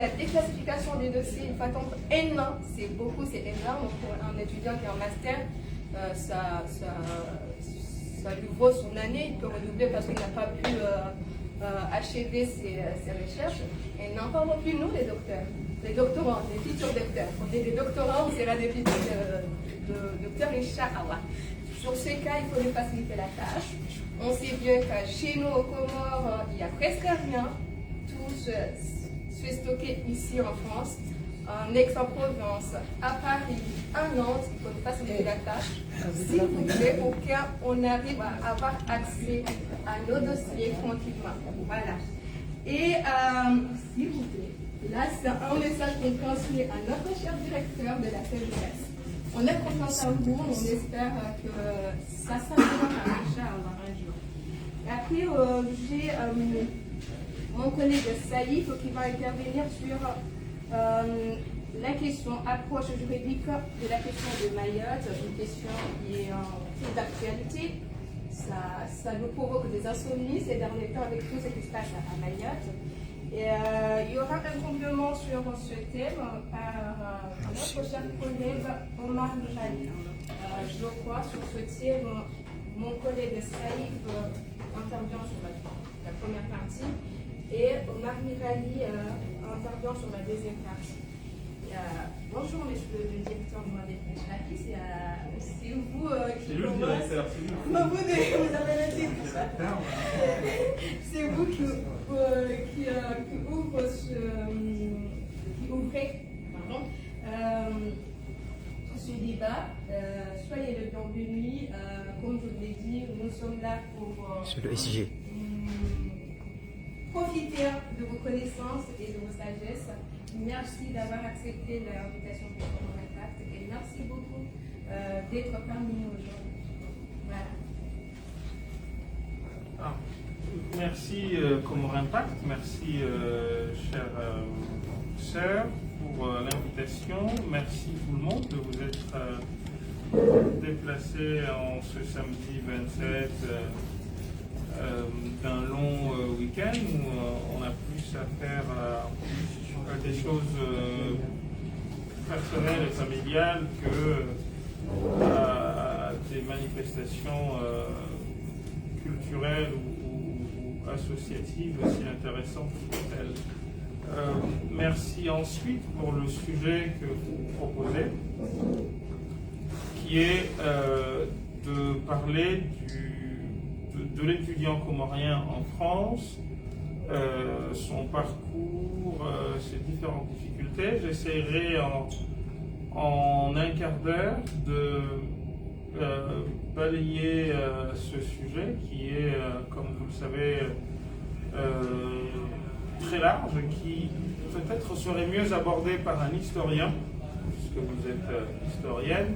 La déclassification des dossiers, il faut attendre un an, c'est beaucoup, c'est énorme. Pour un étudiant qui est en master, ça lui vaut son année, il peut redoubler parce qu'il n'a pas pu achever ses recherches. Et n'en parlons plus, nous, les docteurs, les doctorants, les futurs docteurs. On est des doctorants, on sera des futurs docteurs, Inch'Allah. Sur ce cas, il faut nous faciliter la tâche. On sait bien que chez nous, aux Comores, il n'y a presque rien. Tout se stocké ici en France, en Aix-en-Provence, à Paris, à Nantes. Il faut nous faciliter la tâche. S'il vous plaît, au cas où on arrive à avoir accès à nos dossiers tranquillement. Voilà. Et s'il vous plaît, là, c'est un message qu'on transmet à notre cher directeur de la CGS. On est confiant en vous, on espère que ça s'améliorera un jour. Et après, j'ai mon collègue Saïf qui va intervenir sur la question approche juridique de la question de Mayotte, une question qui est très d'actualité. Ça nous provoque des insomnies ces derniers temps avec tout ce qui se passe à Mayotte. Et il y aura un complément sur ce thème par notre cher collègue Omar Mjali. Je crois sur ce thème, mon collègue Saïf intervient sur la première partie et Omar Mjali intervient sur la deuxième partie. Bonjour, monsieur le directeur de Mohamed Mjali, c'est vous qui commence. Vous avez la titre. C'est vous qui ouvrez ce débat. Soyez le bienvenu. Comme je vous l'ai dit, nous sommes là pour sur le SIG. Profiter de vos connaissances et de vos sagesses. Merci d'avoir accepté l'invitation de Comores Impact et merci beaucoup d'être parmi nous aujourd'hui. Voilà. Merci Comores Impact, merci chère sœur pour l'invitation. Merci tout le monde de vous être déplacé en ce samedi 27 d'un long week-end où on a plus à faire à des choses personnelles et familiales que à des manifestations culturelles ou associatives aussi intéressantes qu'elles. Merci ensuite pour le sujet que vous proposez, qui est de parler de l'étudiant comorien en France, son parcours, ses différentes difficultés. J'essaierai en un quart d'heure de balayer ce sujet qui est, comme vous le savez, très large, qui peut-être serait mieux abordé par un historien, puisque vous êtes historienne,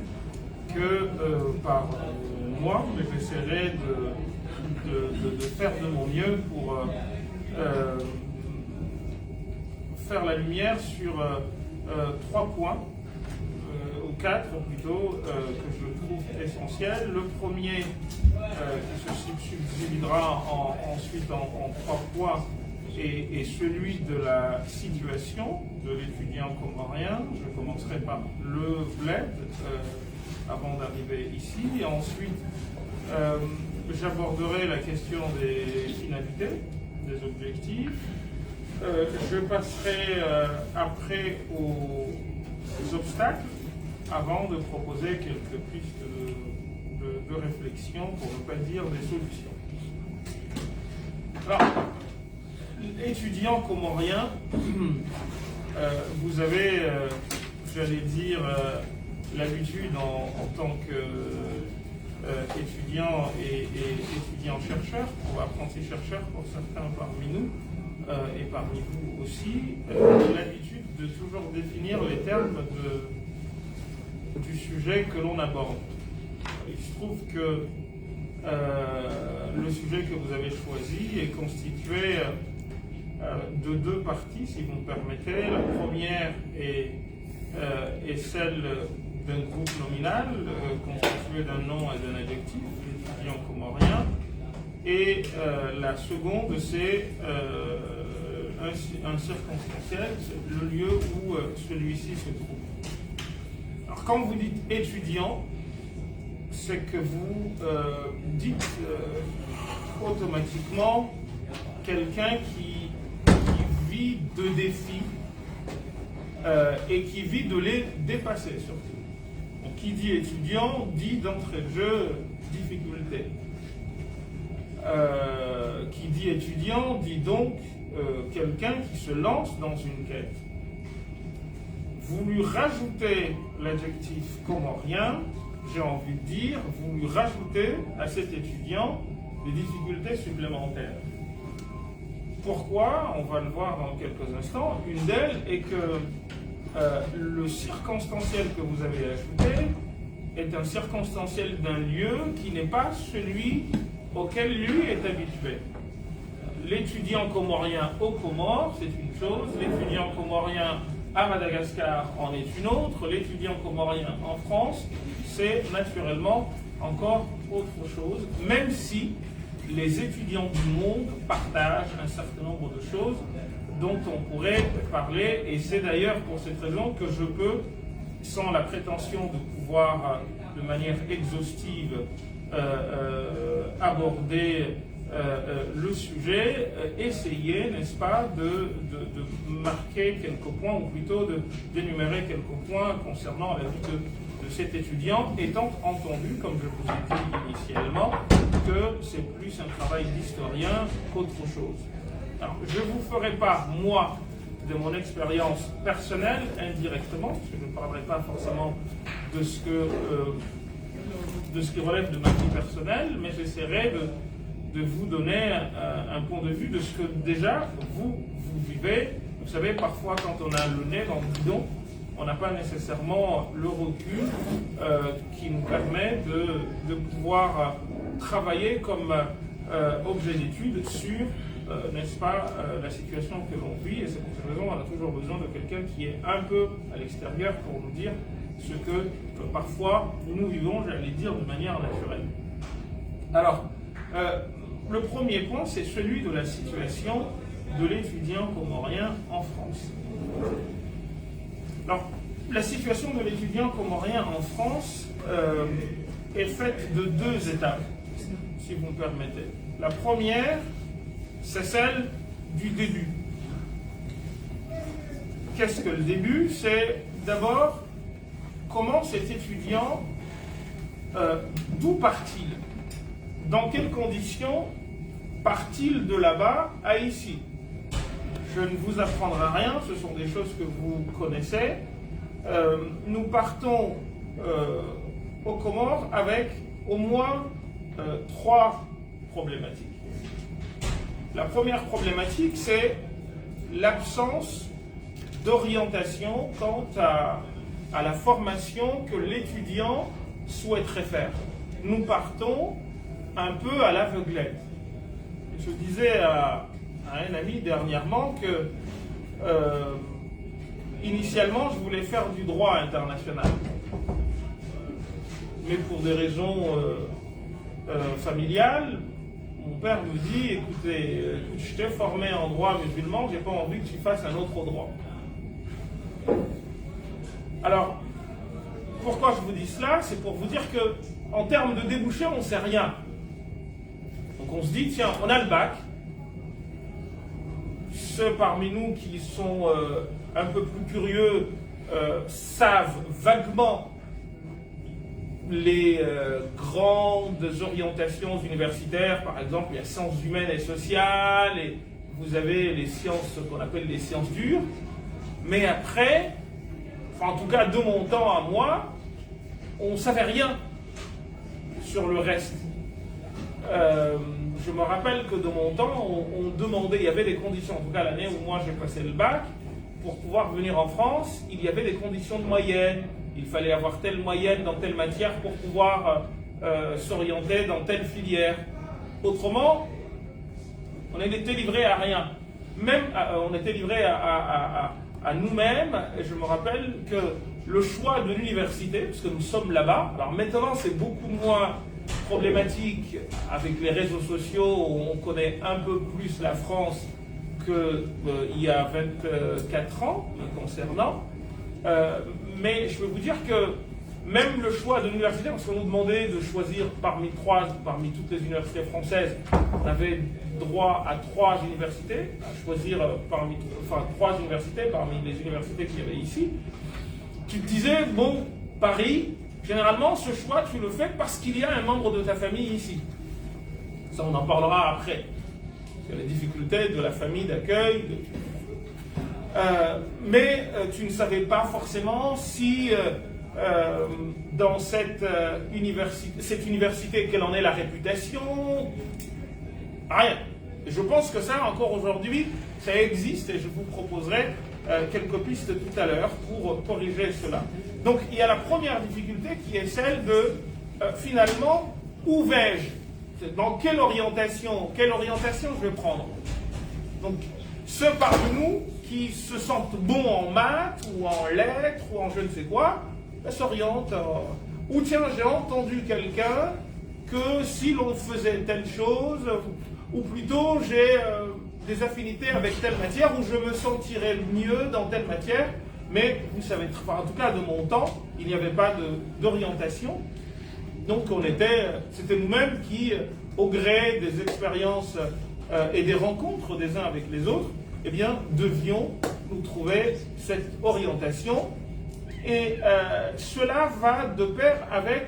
que par moi, mais j'essaierai de faire de mon mieux pour faire la lumière sur 3 points, ou 4 plutôt, que je trouve essentiels. Le premier, qui se subdividera ensuite en 3 points, est celui de la situation de l'étudiant comorien. Je commencerai par le bled avant d'arriver ici, et ensuite j'aborderai la question des finalités, des objectifs. Je passerai après aux obstacles, avant de proposer quelques pistes de réflexion, pour ne pas dire des solutions. Alors, étudiant comorien, vous avez, j'allais dire, l'habitude en tant qu'étudiant et étudiant-chercheur, ou apprenti-chercheur pour certains parmi nous, et parmi vous aussi, l'habitude de toujours définir les termes du sujet que l'on aborde. Il se trouve que le sujet que vous avez choisi est constitué de 2 parties, si vous me permettez. La première est celle d'un groupe nominal constitué d'un nom et d'un adjectif, l'étudiant comorien, et la seconde, c'est un circonstanciel, c'est le lieu où celui-ci se trouve. Alors quand vous dites étudiant, c'est que vous dites automatiquement quelqu'un qui vit de défis et qui vit de les dépasser surtout. Donc, qui dit étudiant dit d'entrée de jeu difficulté. Qui dit étudiant dit donc quelqu'un qui se lance dans une quête. Vous lui rajoutez l'adjectif comorien, j'ai envie de dire, vous lui rajoutez à cet étudiant des difficultés supplémentaires. Pourquoi? On va le voir dans quelques instants. Une d'elles est que le circonstanciel que vous avez ajouté est un circonstanciel d'un lieu qui n'est pas celui auquel lui est habitué. L'étudiant comorien aux Comores, c'est une chose, l'étudiant comorien à Madagascar en est une autre, l'étudiant comorien en France, c'est naturellement encore autre chose, même si les étudiants du monde partagent un certain nombre de choses dont on pourrait parler, et c'est d'ailleurs pour cette raison que je peux, sans la prétention de pouvoir de manière exhaustive aborder le sujet, essayer, n'est-ce pas, de marquer quelques points, ou plutôt d'énumérer quelques points concernant la vie de cet étudiant, étant entendu, comme je vous ai dit initialement, que c'est plus un travail d'historien qu'autre chose. Alors, je vous ferai part, moi, de mon expérience personnelle, indirectement, parce que je ne parlerai pas forcément de ce qui relève de ma vie personnelle, mais j'essaierai de vous donner un point de vue de ce que déjà vous vivez. Vous savez, parfois quand on a le nez dans le guidon, on n'a pas nécessairement le recul qui nous permet de pouvoir travailler comme objet d'étude sur, n'est-ce pas, la situation que l'on vit. Et c'est pour cette raison qu'on a toujours besoin de quelqu'un qui est un peu à l'extérieur pour nous dire ce que parfois nous vivons, j'allais dire, de manière naturelle. Alors, le premier point, c'est celui de la situation de l'étudiant comorien en France. Alors, la situation de l'étudiant comorien en France est faite de deux étapes, si vous me permettez. La première, c'est celle du début. Qu'est-ce que le début? C'est d'abord comment cet étudiant, d'où part-il? Dans quelles conditions part-il de là-bas à ici? Je ne vous apprendrai rien, ce sont des choses que vous connaissez. Nous partons aux Comores avec au moins trois problématiques. La première problématique, c'est l'absence d'orientation quant à la formation que l'étudiant souhaiterait faire. Nous partons un peu à l'aveuglette. Je disais à un ami dernièrement que initialement je voulais faire du droit international, mais pour des raisons familiales, mon père nous dit, écoute, je t'ai formé en droit musulman, j'ai pas envie que tu fasses un autre droit. Alors, pourquoi je vous dis cela? C'est pour vous dire que en termes de débouchés, on ne sait rien. Donc on se dit, tiens, on a le bac. Ceux parmi nous qui sont un peu plus curieux savent vaguement les grandes orientations universitaires. Par exemple, il y a sciences humaines et sociales, et vous avez les sciences qu'on appelle les sciences dures. Mais après, enfin, en tout cas de mon temps à moi, on ne savait rien sur le reste. Je me rappelle que de mon temps, on demandait, il y avait des conditions, en tout cas l'année où moi j'ai passé le bac, pour pouvoir venir en France, il y avait des conditions de moyenne. Il fallait avoir telle moyenne dans telle matière pour pouvoir s'orienter dans telle filière. Autrement, on était livré à rien. Même, on était livré à nous-mêmes. Et je me rappelle que le choix de l'université, puisque nous sommes là-bas, alors maintenant c'est beaucoup moins problématique avec les réseaux sociaux où on connaît un peu plus la France qu'il y a 24 ans me concernant. Mais je peux vous dire que même le choix de l'université, parce qu'on nous demandait de choisir parmi toutes les universités françaises, on avait droit à 3 universités, à choisir parmi 3 universités parmi les universités qu'il y avait ici. Tu te disais, bon, Paris, généralement, ce choix, tu le fais parce qu'il y a un membre de ta famille ici. Ça, on en parlera après. Parce que les difficultés de la famille d'accueil. Mais tu ne savais pas forcément si dans cette université, quelle en est la réputation. Rien. Et je pense que ça, encore aujourd'hui, ça existe et je vous proposerai quelques pistes tout à l'heure pour corriger cela. Donc, il y a la première difficulté qui est celle de, finalement, où vais-je? Dans quelle orientation je vais prendre? Donc, ceux parmi nous qui se sentent bons en maths ou en lettres ou en je ne sais quoi, s'orientent. Ou tiens, j'ai entendu quelqu'un que si l'on faisait telle chose, ou plutôt j'ai des affinités avec telle matière, où je me sentirais mieux dans telle matière, mais vous savez, en tout cas de mon temps, il n'y avait pas d'orientation. Donc c'était nous-mêmes qui, au gré des expériences et des rencontres des uns avec les autres, eh bien, devions nous trouver cette orientation. Et cela va de pair avec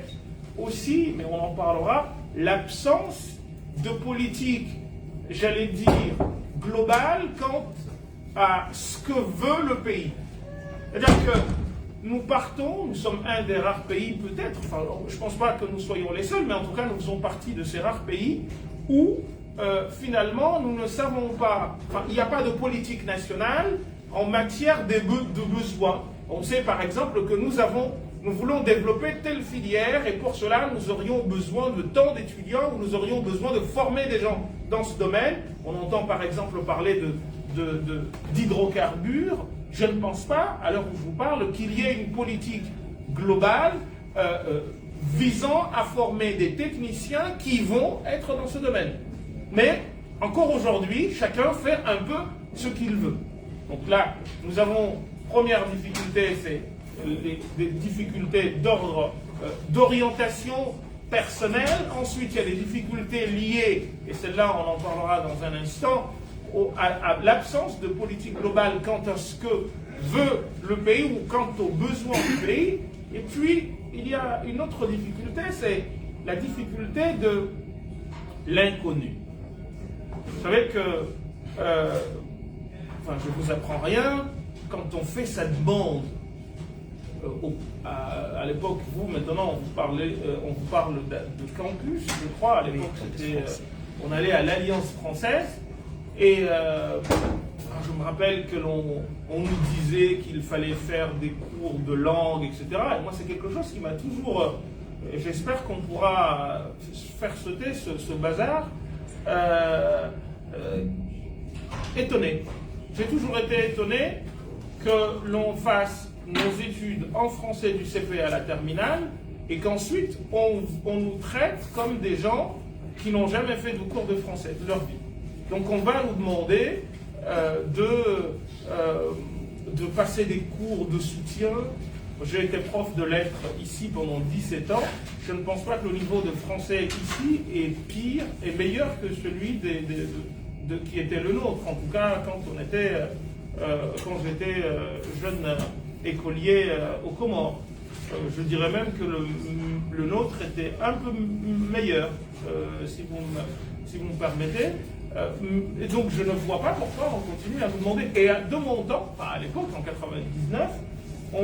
aussi, mais on en parlera, l'absence de politique, j'allais dire, globale quant à ce que veut le pays. C'est-à-dire que nous sommes un des rares pays peut-être, enfin je ne pense pas que nous soyons les seuls, mais en tout cas nous faisons partie de ces rares pays où finalement nous ne savons pas, il n'y a pas de politique nationale en matière de besoins. On sait par exemple que nous voulons développer telle filière et pour cela nous aurions besoin de tant d'étudiants ou nous aurions besoin de former des gens dans ce domaine. On entend par exemple parler d'hydrocarbures. Je ne pense pas, à l'heure où je vous parle, qu'il y ait une politique globale visant à former des techniciens qui vont être dans ce domaine. Mais encore aujourd'hui, chacun fait un peu ce qu'il veut. Donc là, nous avons, première difficulté, c'est des difficultés d'ordre d'orientation personnelle. Ensuite, il y a des difficultés liées, et celle-là on en parlera dans un instant, à l'absence de politique globale quant à ce que veut le pays ou quant aux besoins du pays. Et puis, il y a une autre difficulté, c'est la difficulté de l'inconnu. Vous savez que, je ne vous apprends rien, quand on fait sa demande, à l'époque, maintenant, on vous parle de campus, je crois, à l'époque, on allait à l'Alliance française, et je me rappelle que on nous disait qu'il fallait faire des cours de langue, etc. Et moi, c'est quelque chose qui m'a toujours... j'espère qu'on pourra faire sauter ce bazar. Étonné. J'ai toujours été étonné que l'on fasse nos études en français du CP à la terminale et qu'ensuite on nous traite comme des gens qui n'ont jamais fait de cours de français de leur vie. Donc on va nous demander de passer des cours de soutien. J'ai été prof de lettres ici pendant 17 ans. Je ne pense pas que le niveau de français ici est pire et meilleur que celui qui était le nôtre. En tout cas, quand j'étais jeune écolier aux Comores. Je dirais même que le nôtre était un peu meilleur, si vous me permettez. Et donc je ne vois pas pourquoi on continue à nous demander. Et de mon temps, à l'époque, en 99, 98-99,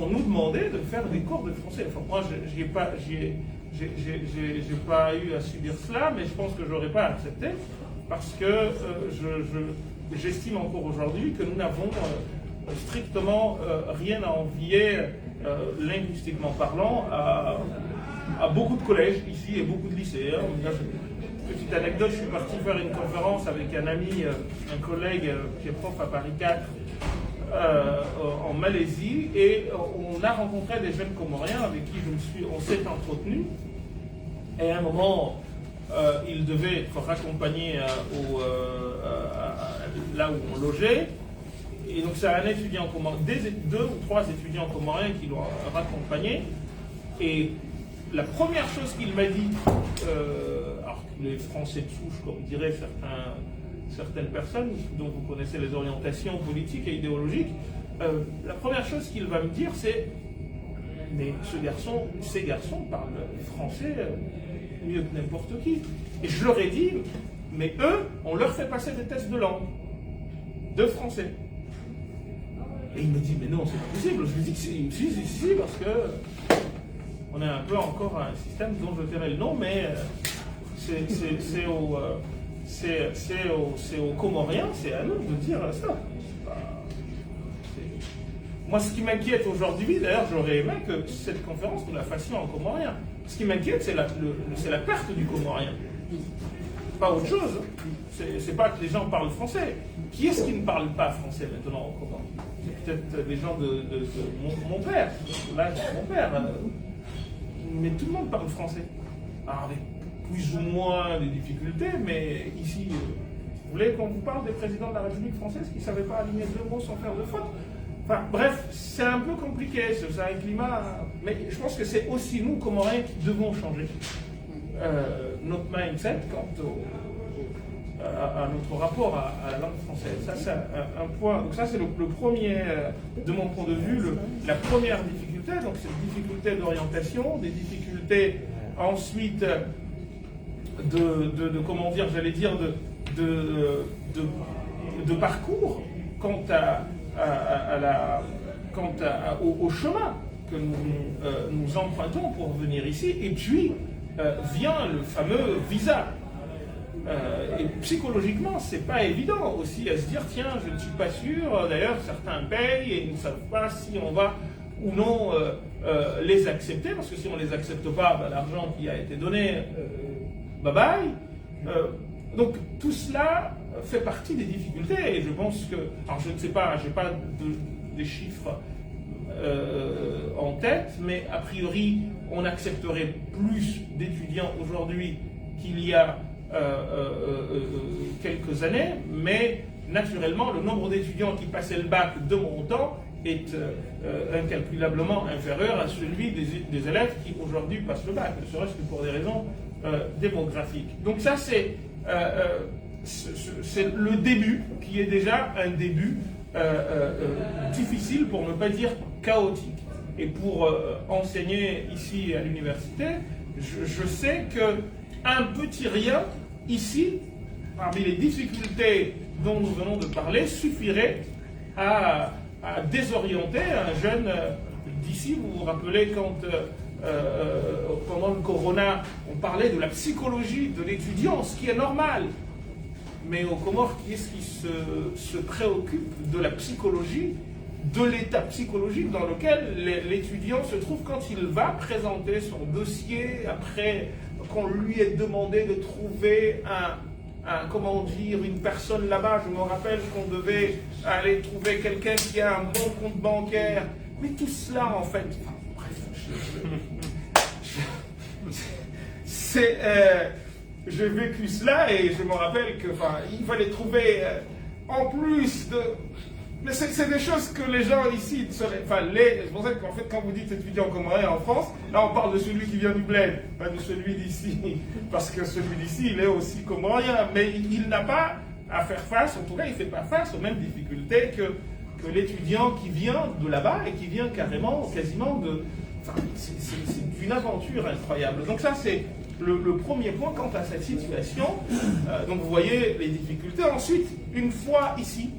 on nous demandait de faire des cours de français. Enfin, moi, j'ai pas eu à subir cela, mais je pense que j'aurais pas accepté parce que j'estime encore aujourd'hui que nous n'avons strictement rien à envier, linguistiquement parlant, à beaucoup de collèges ici et beaucoup de lycées. Petite anecdote, je suis parti faire une conférence avec un ami, un collègue qui est prof à Paris 4 en Malaisie, et on a rencontré des jeunes Comoriens avec qui on s'est entretenu. Et à un moment, il devait être raccompagné là où on logeait. Et donc c'est un étudiant comorien, deux ou trois étudiants comoriens qui l'ont raccompagné. Et la première chose qu'il m'a dit, alors que les Français de souche, comme diraient certaines personnes dont vous connaissez les orientations politiques et idéologiques, la première chose qu'il va me dire, c'est « Mais ces garçons parlent français mieux que n'importe qui. » Et je leur ai dit « Mais eux, on leur fait passer des tests de langue, de français. » Et il me dit « Mais non, c'est pas possible. » Je lui dis que si, parce que on est un peu encore un système dont je tairai le nom, mais c'est aux Comoriens, c'est à nous de dire ça. Moi, ce qui m'inquiète aujourd'hui, d'ailleurs, j'aurais aimé que cette conférence, nous la fassions en comorien. Ce qui m'inquiète, c'est la perte du comorien. Pas autre chose. C'est pas que les gens parlent français. Qui est-ce qui ne parle pas français maintenant au Comore? C'est peut-être les gens de mon père. Là, c'est mon père. Mais tout le monde parle français. Alors, avec plus ou moins de difficultés, mais ici, vous voulez qu'on vous parle des présidents de la République française qui ne savaient pas aligner deux mots sans faire de faute? Enfin, bref, c'est un peu compliqué, c'est un climat. Mais je pense que c'est aussi nous, Comoriens, qui devons changer notre mindset quant à notre rapport à la langue française. Ça, c'est un point. Donc, ça, c'est le premier, de mon point de vue, la première difficulté. Donc, c'est une difficulté d'orientation, des difficultés ensuite comment dire, j'allais dire, de parcours quant au chemin que nous empruntons pour venir ici. Et puis vient le fameux visa. Et psychologiquement, c'est pas évident aussi à se dire tiens, je ne suis pas sûr. D'ailleurs, certains payent et ils ne savent pas si on va ou non les accepter, parce que si on ne les accepte pas, ben, l'argent qui a été donné, bye bye. Donc tout cela fait partie des difficultés et je pense que, alors je ne sais pas, je n'ai pas des chiffres en tête, mais a priori on accepterait plus d'étudiants aujourd'hui qu'il y a quelques années, mais naturellement le nombre d'étudiants qui passaient le bac de mon temps est incalculablement inférieur à celui des élèves qui aujourd'hui passent le bac, ne serait-ce que pour des raisons démographiques. Donc ça c'est le début, qui est déjà un début difficile, pour ne pas dire chaotique. Et pour enseigner ici à l'université, je sais qu'un petit rien ici, parmi les difficultés dont nous venons de parler, suffirait à désorienter un jeune d'ici. Vous vous rappelez quand pendant le corona, on parlait de la psychologie de l'étudiant, ce qui est normal. Mais aux Comores, qui est-ce qui se préoccupe de la psychologie, de l'état psychologique dans lequel l'étudiant se trouve quand il va présenter son dossier, après qu'on lui ait demandé de trouver comment dire, une personne là-bas. Je me rappelle qu'on devait aller trouver quelqu'un qui a un bon compte bancaire. Mais tout cela, en fait, j'ai vécu cela et je me rappelle qu'il fallait trouver en plus de... Mais c'est des choses que les gens ici seraient... c'est pour ça qu'en fait, quand vous dites étudiant comorien en France, là on parle de celui qui vient du bled, pas de celui d'ici. Parce que celui d'ici, il est aussi comorien, mais il n'a pas à faire face, en tout cas il ne fait pas face aux mêmes difficultés que l'étudiant qui vient de là-bas et qui vient quasiment de... c'est une aventure incroyable. Donc ça, c'est le premier point quant à cette situation. Donc vous voyez les difficultés. Ensuite, une fois ici,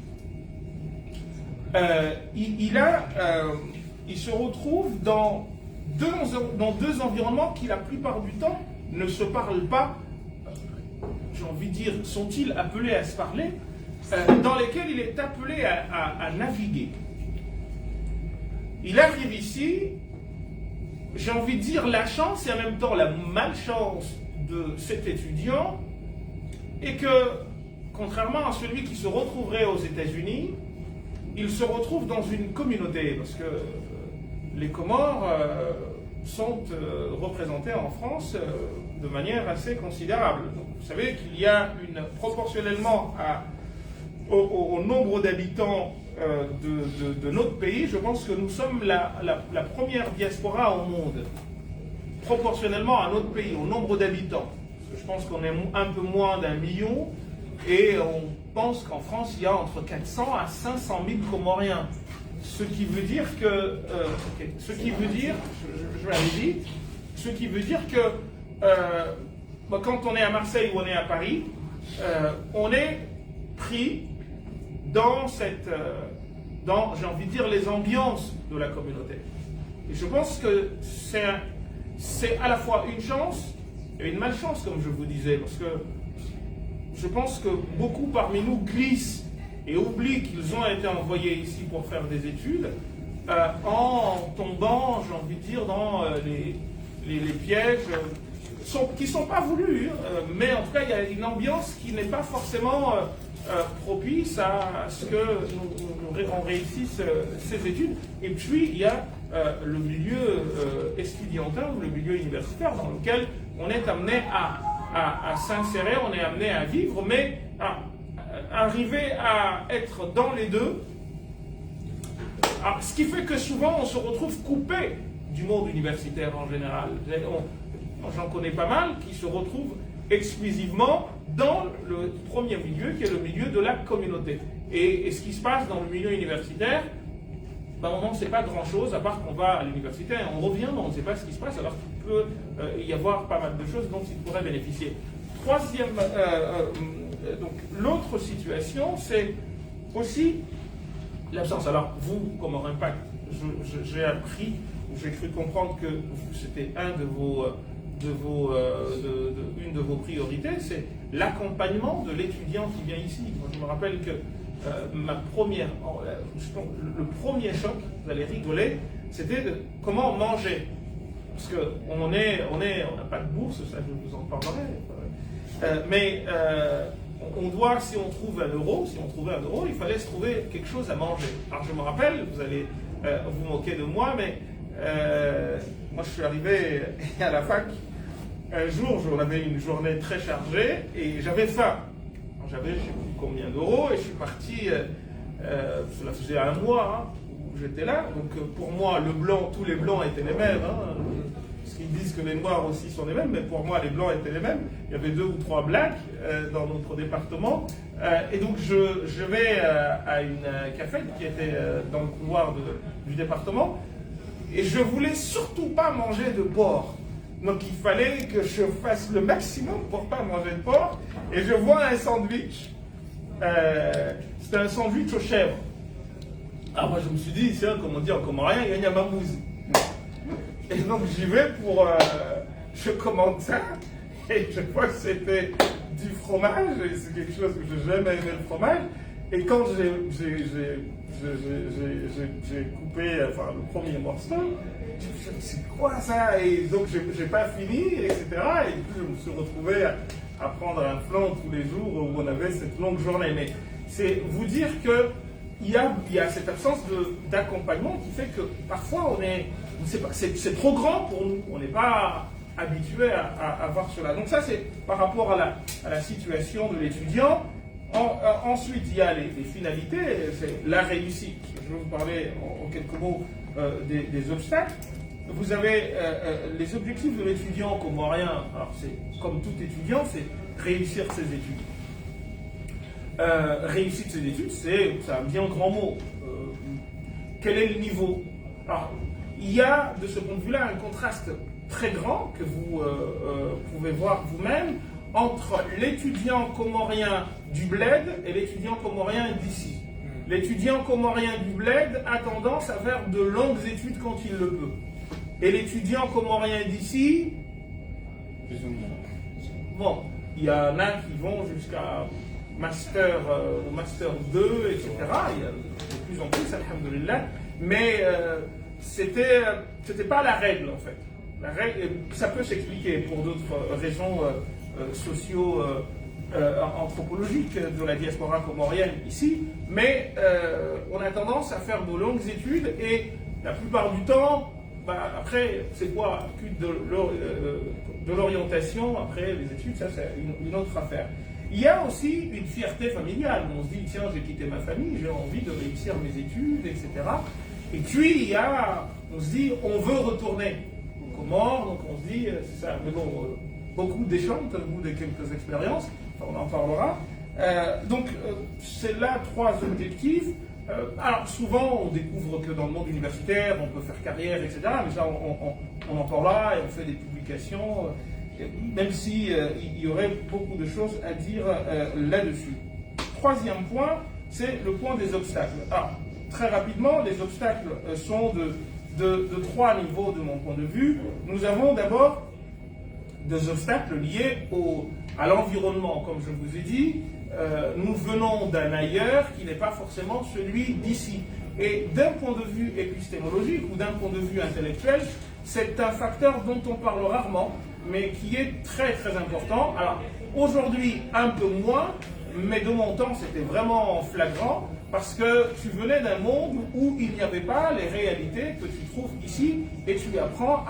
il se retrouve dans deux environnements qui, la plupart du temps, ne se parlent pas. J'ai envie de dire, sont-ils appelés à se parler, dans lesquels il est appelé à naviguer. Il arrive ici, j'ai envie de dire la chance et en même temps la malchance de cet étudiant est que, contrairement à celui qui se retrouverait aux États-Unis, il se retrouve dans une communauté, parce que les Comores sont représentés en France de manière assez considérable. Donc, vous savez qu'il y a proportionnellement au nombre d'habitants de notre pays, je pense que nous sommes la première diaspora au monde, proportionnellement à notre pays, au nombre d'habitants. Je pense qu'on est un peu moins d'1 million, et on pense qu'en France, il y a entre 400 à 500 000 Comoriens. Ce qui veut dire que, je vais aller vite, ce qui veut dire que quand on est à Marseille ou on est à Paris, on est pris dans j'ai envie de dire, les ambiances de la communauté. Et je pense que c'est à la fois une chance et une malchance, comme je vous disais, parce que je pense que beaucoup parmi nous glissent et oublient qu'ils ont été envoyés ici pour faire des études, en tombant, j'ai envie de dire, dans les pièges qui ne sont pas voulus, mais en tout cas, il y a une ambiance qui n'est pas forcément propice à ce qu'on réussisse ces études. Et puis, il y a le milieu estudiantin ou le milieu universitaire dans lequel on est amené à s'insérer, on est amené à vivre, mais à arriver à être dans les deux. Alors, ce qui fait que souvent on se retrouve coupé du monde universitaire en général. J'en connais pas mal qui se retrouvent exclusivement dans le premier milieu, qui est le milieu de la communauté. Et ce qui se passe dans le milieu universitaire, on n'en sait pas grand-chose, à part qu'on va à l'université, on revient, mais on ne sait pas ce qui se passe, alors qu'il peut y avoir pas mal de choses dont il pourrait bénéficier. Troisième, donc l'autre situation, c'est aussi l'absence. Alors, vous, comme Impact, j'ai appris, ou j'ai cru comprendre que c'était une de vos priorités, c'est l'accompagnement de l'étudiant qui vient ici. Moi, je me rappelle que le premier choc, vous allez rigoler, c'était de comment manger. Parce qu'on n'a pas de bourse, ça je vous en parlerai. Mais on doit, si on trouvait un euro, il fallait se trouver quelque chose à manger. Alors je me rappelle, vous allez vous moquer de moi, mais moi je suis arrivé à la fac. Un jour, on avait une journée très chargée et j'avais faim. J'avais je ne sais plus combien d'euros et je suis parti, cela faisait 1 mois où j'étais là. Donc pour moi, tous les blancs étaient les mêmes. Parce qu'ils disent que les noirs aussi sont les mêmes, mais pour moi, les blancs étaient les mêmes. Il y avait 2 ou 3 blacks dans notre département. Et donc je vais à une cafette qui était dans le couloir du département. Et je voulais surtout pas manger de porc. Donc il fallait que je fasse le maximum pour pas manger de porc. Et je vois un sandwich. C'était un sandwich aux chèvres. Alors moi je me suis dit, comme on dit en comorien, il y a mamouze. Et donc j'y vais je commande ça. Et je vois que c'était du fromage. Et c'est quelque chose que j'ai jamais aimé, le fromage. Et quand j'ai coupé le premier morceau, je me suis dit, c'est quoi ça? Et donc j'ai pas fini, etc. Et puis je me suis retrouvé à prendre un flan tous les jours où on avait cette longue journée. Mais c'est vous dire qu'il y a cette absence d'accompagnement qui fait que parfois c'est trop grand pour nous. On n'est pas habitué à voir cela. Donc ça c'est par rapport à la situation de l'étudiant. Ensuite, il y a les finalités, c'est la réussite. Je vais vous parler en quelques mots des obstacles. Vous avez les objectifs de l'étudiant comorien. Alors, c'est comme tout étudiant, c'est réussir ses études. Réussir ses études, c'est un bien grand mot. Quel est le niveau? Alors, il y a de ce point de vue-là un contraste très grand que vous pouvez voir vous-même entre l'étudiant comorien du bled et l'étudiant comorien d'ici. L'étudiant comorien du bled a tendance à faire de longues études quand il le peut. Et l'étudiant comorien d'ici, bon, il y en a qui vont jusqu'à master ou master 2, etc. Il y a de plus en plus, alhamdoulilah. Mais c'était pas la règle en fait. La règle, ça peut s'expliquer pour d'autres raisons socio-anthropologiques de la diaspora comorienne ici, mais on a tendance à faire de longues études et la plupart du temps, après, c'est quoi de l'orientation après les études, ça c'est une autre affaire. Il y a aussi une fierté familiale. On se dit, tiens, j'ai quitté ma famille, j'ai envie de réussir mes études, etc. Et puis, on se dit, on veut retourner aux Comores, donc on se dit, c'est ça. Mais bon, beaucoup déchantent au bout de quelques expériences, on en parlera. C'est là 3 objectifs. Alors, souvent, on découvre que dans le monde universitaire, on peut faire carrière, etc. Mais ça, on en parlera et on fait des publications. Même si il y aurait beaucoup de choses à dire là-dessus. 3e point, c'est le point des obstacles. Alors, très rapidement, les obstacles sont de 3 niveaux de mon point de vue. Nous avons d'abord des obstacles liés à l'environnement, comme je vous ai dit. Nous venons d'un ailleurs qui n'est pas forcément celui d'ici. Et d'un point de vue épistémologique ou d'un point de vue intellectuel, c'est un facteur dont on parle rarement, mais qui est très très important. Alors aujourd'hui un peu moins, mais de mon temps c'était vraiment flagrant, parce que tu venais d'un monde où il n'y avait pas les réalités que tu trouves ici, et tu apprends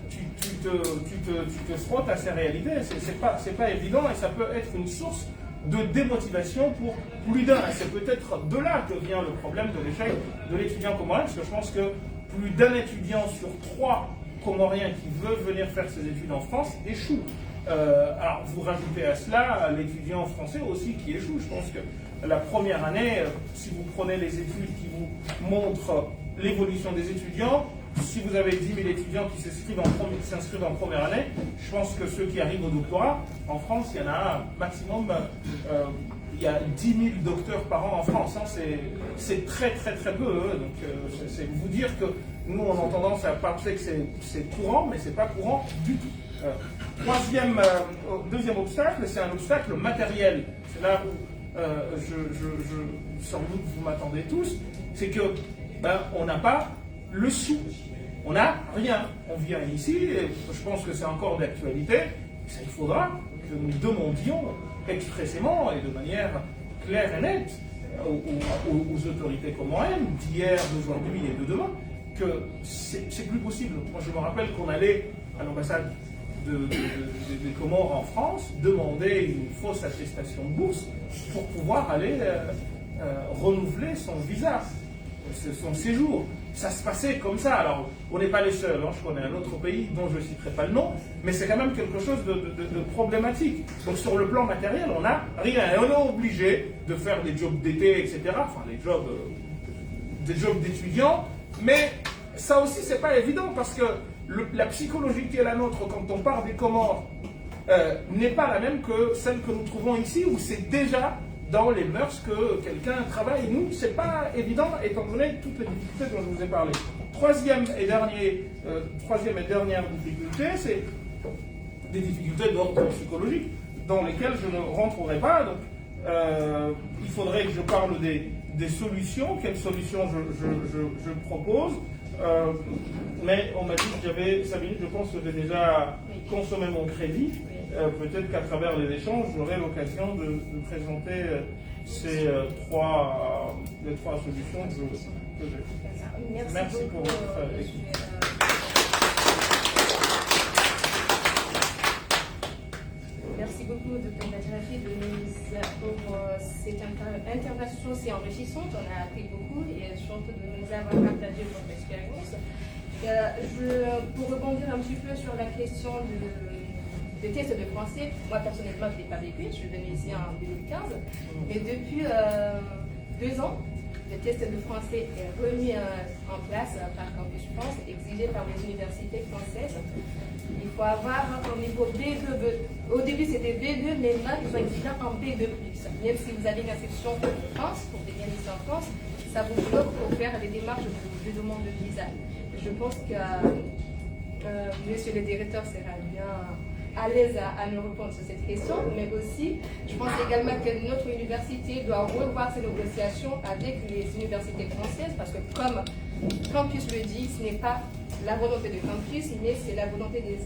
tu te frottes à ces réalités. C'est pas évident, et ça peut être une source de démotivation pour plus d'un. C'est peut-être de là que vient le problème de l'échec de l'étudiant comorien, parce que je pense que plus d'un étudiant sur 3 Comorien qui veut venir faire ses études en France échoue. Alors vous rajoutez à cela l'étudiant français aussi qui échoue. Je pense que la première année, si vous prenez les études qui vous montrent l'évolution des étudiants, si vous avez 10 000 étudiants qui s'inscrivent en première année, je pense que ceux qui arrivent au doctorat, en France, il y en a un maximum, il y a 10 000 docteurs par an en France. Hein, c'est très très très peu. Donc c'est vous dire que nous, on a tendance à penser que c'est courant, mais c'est pas courant du tout. Deuxième obstacle, c'est un obstacle matériel. C'est là où sans doute vous m'attendez tous, c'est que on n'a pas le sou. On n'a rien. On vient ici, et je pense que c'est encore d'actualité. Il faudra que nous demandions expressément et de manière claire et nette aux autorités comoriennes d'hier, d'aujourd'hui et de demain que c'est plus possible. Moi, je me rappelle qu'on allait à l'ambassade des Comores en France demander une fausse attestation de bourse pour pouvoir aller renouveler son visa, son séjour. Ça se passait comme ça. Alors, on n'est pas les seuls. Hein. Je connais un autre pays dont je ne citerai pas le nom, mais c'est quand même quelque chose de problématique. Donc, sur le plan matériel, on n'a rien. Et on est obligé de faire des jobs d'été, etc. Enfin, des jobs d'étudiants. Mais ça aussi, c'est pas évident parce que la psychologie qui est la nôtre quand on part des Comores n'est pas la même que celle que nous trouvons ici, où c'est déjà dans les mœurs que quelqu'un travaille. Nous, c'est pas évident, étant donné toutes les difficultés dont je vous ai parlé. Troisième et dernière difficulté, c'est des difficultés d'ordre psychologique, dans lesquelles je ne rentrerai pas. Donc, il faudrait que je parle des solutions. Quelles solutions je propose. Mais on m'a dit que j'avais 5 minutes, je pense que j'ai déjà consommé mon crédit. Peut-être qu'à travers les échanges, j'aurai l'occasion de présenter les 3 solutions que j'ai. Merci pour votre écoute. Merci beaucoup, Dr. Nadjarafi, pour cette intervention si enrichissante. On a appris beaucoup et surtout de nous avoir partagé votre expérience. Pour rebondir un petit peu sur la question des tests de français, moi personnellement je ne l'ai pas vécu, je suis venue ici en 2015, mais depuis 2 ans, le test de français est remis en place par Campus France, exigé par les universités françaises. Il faut avoir un niveau B2. Au début c'était B2, mais maintenant ils sont exigeants en B2+. Même si vous avez une inscription en France, pour venir ici en France, ça vous bloque pour faire les démarches de demande de visa. Je pense que monsieur le directeur sera bien à l'aise à nous répondre sur cette question, mais aussi, je pense également que notre université doit revoir ses négociations avec les universités françaises, parce que comme Campus le dit, ce n'est pas la volonté de Campus, mais c'est la volonté des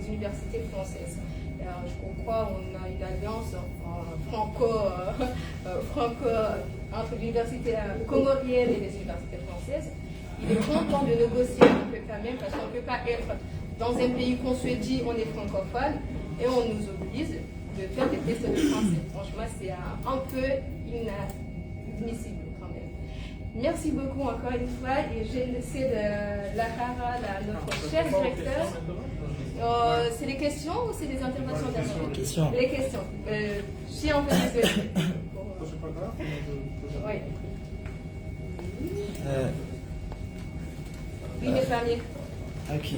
universités françaises. Alors, je crois qu'on a une alliance franco entre l'université comorienne et les universités françaises. il est content de négocier avec le Cameroun parce qu'on ne peut pas être dans un pays qu'on se dit on est francophone et on nous oblige de faire des tests de français. Franchement, c'est un peu inadmissible quand même. Merci beaucoup encore une fois et j'ai laissé la parole à notre cher directeur. C'est les questions ou c'est des interventions d'abord? Les questions. Les questions. Si on peut désolé. Oui. Oui, mais fermier. Ok.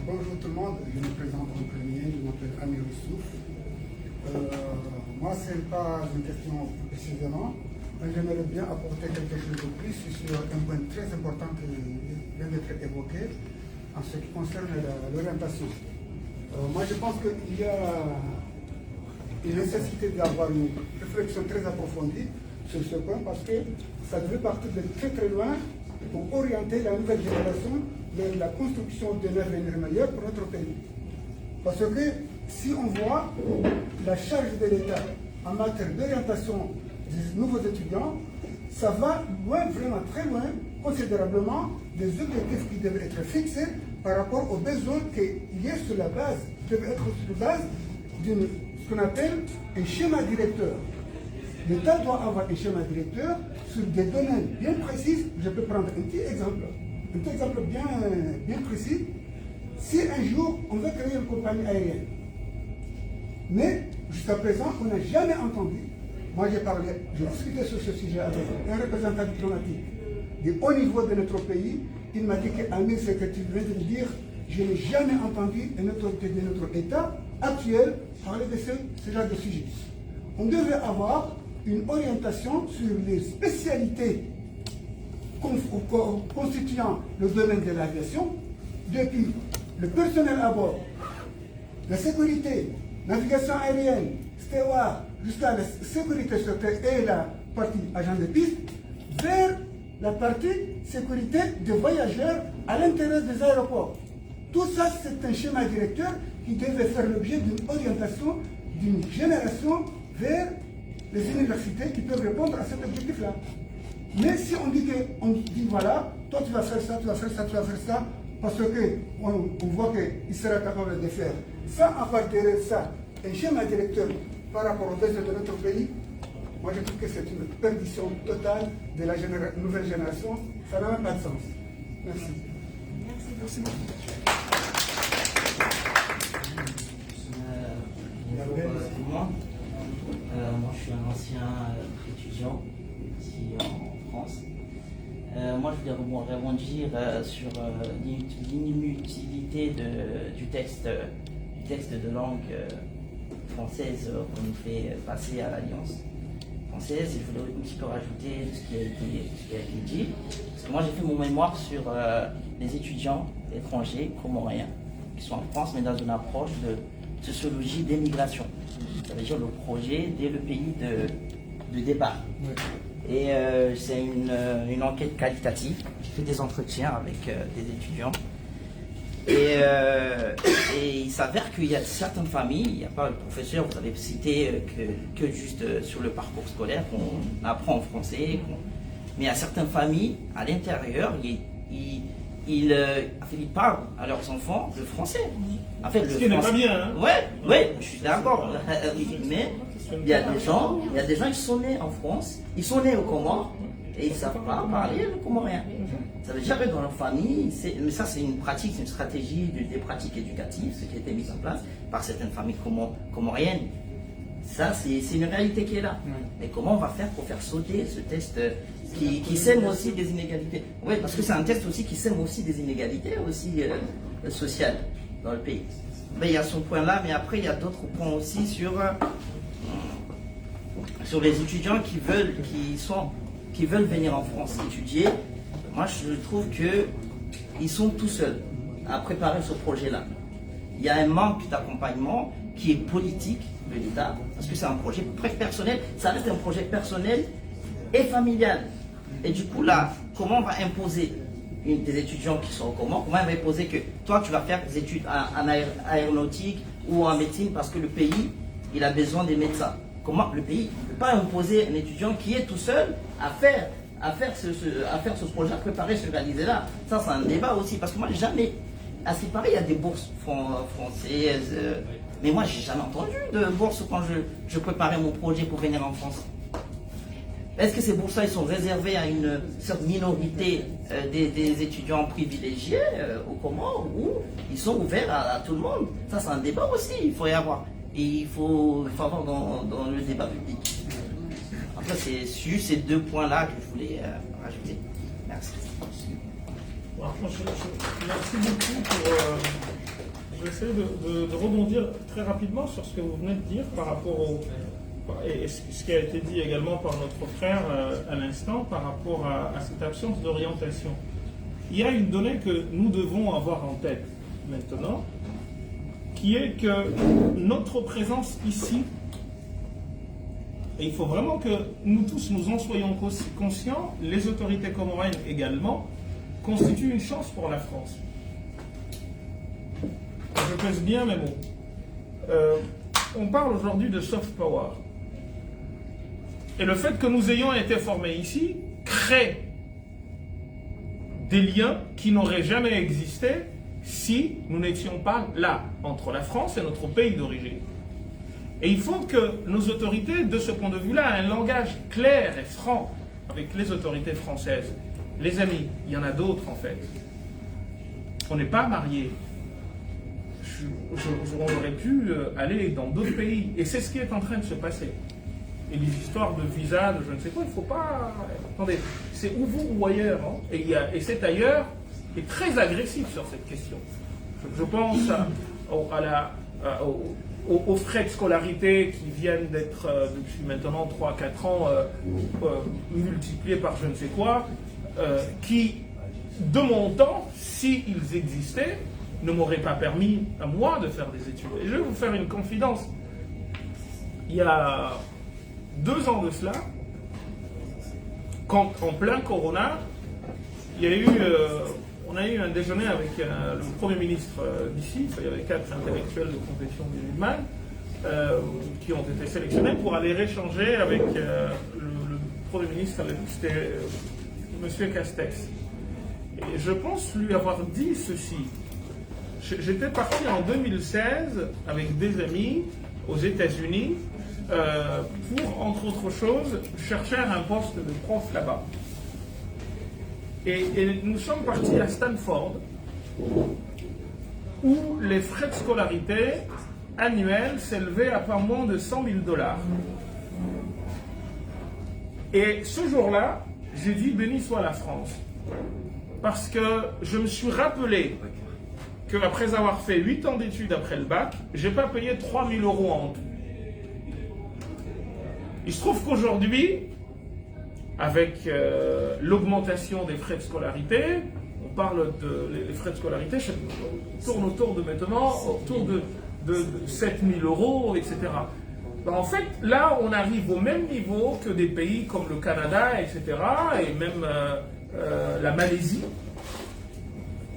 Bonjour tout le monde, je me présente en premier, je m'appelle Amir Souf. Moi, ce n'est pas une question précisément, mais j'aimerais bien apporter quelque chose de plus sur un point très important qui vient d'être évoqué en ce qui concerne l'orientation. Moi, je pense qu'il y a une nécessité d'avoir une réflexion très approfondie sur ce point parce que ça devait partir de très très loin pour orienter la nouvelle génération vers la construction d'un avenir meilleur pour notre pays. Parce que si on voit la charge de l'État en matière d'orientation des nouveaux étudiants, ça va loin, vraiment très loin, considérablement des objectifs qui devraient être fixés par rapport aux besoins qu'il y a sur la base, qui devraient être sur la base de ce qu'on appelle un schéma directeur. L'État doit avoir un schéma directeur sur des domaines bien précis. Je peux prendre un petit exemple bien précis. Si un jour on veut créer une compagnie aérienne, mais jusqu'à présent on n'a jamais entendu, moi j'ai discuté sur ce sujet avec un représentant diplomatique du haut niveau de notre pays, il m'a dit qu'Amir, ce que tu viens de dire, je n'ai jamais entendu une autorité de notre État actuel parler de ce genre de sujet. On devait avoir une orientation sur les spécialités constituant le domaine de l'aviation, depuis le personnel à bord, la sécurité, navigation aérienne, steward, jusqu'à la sécurité sur terre et la partie agent de piste, vers la partie sécurité des voyageurs à l'intérieur des aéroports. Tout ça, c'est un schéma directeur qui devait faire l'objet d'une orientation d'une génération vers les universités qui peuvent répondre à cet objectif-là. Mais si on dit voilà, toi tu vas faire ça, tu vas faire ça, tu vas faire ça, parce qu'on voit qu'il sera capable de faire ça, à partir de ça, un schéma directeur par rapport aux besoins de notre pays, moi je trouve que c'est une perdition totale de la nouvelle génération, ça n'a même pas de sens. Merci. Merci beaucoup. Moi je suis un ancien étudiant ici en France. Moi je voulais rebondir sur l'inutilité du texte de langue française qu'on nous fait passer à l'Alliance française. Et je voulais un petit peu rajouter ce qui a été dit. Parce que moi j'ai fait mon mémoire sur les étudiants étrangers comoriens qui sont en France, mais dans une approche de sociologie d'émigration. Ça veut dire le projet dès le pays de départ. Oui. Et c'est une enquête qualitative. J'ai fait des entretiens avec des étudiants. Et il s'avère qu'il y a certaines familles, il n'y a pas le professeur, vous avez cité que juste sur le parcours scolaire qu'on apprend en français, mais il y a certaines familles à l'intérieur, ils parlent à leurs enfants le français. En fait, ce qui n'est pas bien. Hein? Ouais, je suis d'accord. Mais il y a des gens qui sont nés en France, ils sont nés au Comores et ils ne savent pas parler le comorien. Ça veut dire que dans leur famille, mais ça c'est une pratique, c'est une stratégie des pratiques éducatives, ce qui a été mis en place par certaines familles comoriennes. Ça, c'est une réalité qui est là. Mais comment on va faire pour faire sauter ce test qui sème aussi des inégalités? Oui, parce que c'est un test aussi qui sème aussi des inégalités aussi sociales dans le pays. Mais il y a ce point-là, mais après il y a d'autres points aussi sur les étudiants qui veulent venir en France étudier. Moi, je trouve qu'ils sont tout seuls à préparer ce projet-là. Il y a un manque d'accompagnement qui est politique de l'État, parce que c'est un projet personnel, ça reste un projet personnel et familial. Et du coup, là, comment on va imposer des étudiants qui sont au Comores, comment on va imposer que toi, tu vas faire des études en aéronautique ou en médecine parce que le pays, il a besoin des médecins. Comment le pays ne peut pas imposer un étudiant qui est tout seul à faire ce projet, à préparer ce réalisé-là. Ça, c'est un débat aussi, parce que moi, jamais, à ce qui paraît, il y a des bourses françaises, mais moi, j'ai jamais entendu de bourse quand je préparais mon projet pour venir en France. Est-ce que ces bourses-là, ils sont réservées à une certaine minorité des étudiants privilégiés au Comores, ou ils sont ouverts à tout le monde? Ça, c'est un débat aussi, il faut y avoir. Et il faut avoir dans le débat public. Après, c'est juste ces deux points-là que je voulais rajouter. Merci. Merci beaucoup pour... je vais essayer de rebondir très rapidement sur ce que vous venez de dire par rapport au... Et ce qui a été dit également par notre frère à l'instant par rapport à cette absence d'orientation. Il y a une donnée que nous devons avoir en tête maintenant, qui est que notre présence ici, et il faut vraiment que nous tous nous en soyons conscients, les autorités comoriennes également, constituent une chance pour la France. Je pèse bien mes mots. On parle aujourd'hui de soft power. Et le fait que nous ayons été formés ici crée des liens qui n'auraient jamais existé si nous n'étions pas là, entre la France et notre pays d'origine. Et il faut que nos autorités, de ce point de vue-là, aient un langage clair et franc avec les autorités françaises. Les amis, il y en a d'autres en fait. On n'est pas mariés. On aurait pu aller dans d'autres pays. Et c'est ce qui est en train de se passer. Et les histoires de visa, de je ne sais quoi, il ne faut pas... Attendez, c'est ou vous ou ailleurs. Hein. Et cet ailleurs est très agressif sur cette question. Je pense aux frais de scolarité qui viennent d'être, depuis maintenant 3-4 ans, multipliés par je ne sais quoi, qui, de mon temps, s'ils existaient, ne m'auraient pas permis à moi de faire des études. Et je vais vous faire une confidence. Il y a 2 ans de cela, quand en plein Corona, on a eu un déjeuner avec le Premier ministre d'ici. Il y avait 4 intellectuels de confession musulmane qui ont été sélectionnés pour aller échanger avec le Premier ministre, c'était M. Castex. Et je pense lui avoir dit ceci. J'étais parti en 2016 avec des amis aux États-Unis pour, entre autres choses, chercher un poste de prof là-bas. Et nous sommes partis à Stanford, où les frais de scolarité annuels s'élevaient à pas moins de $100 000. Et ce jour-là, j'ai dit béni soit la France. Parce que je me suis rappelé qu'après avoir fait 8 ans d'études après le bac, je n'ai pas payé 3 000 € en tout. Il se trouve qu'aujourd'hui, avec l'augmentation des frais de scolarité, on parle les frais de scolarité tournent autour de 7 000 €, etc. Ben en fait, là, on arrive au même niveau que des pays comme le Canada, etc., et même la Malaisie.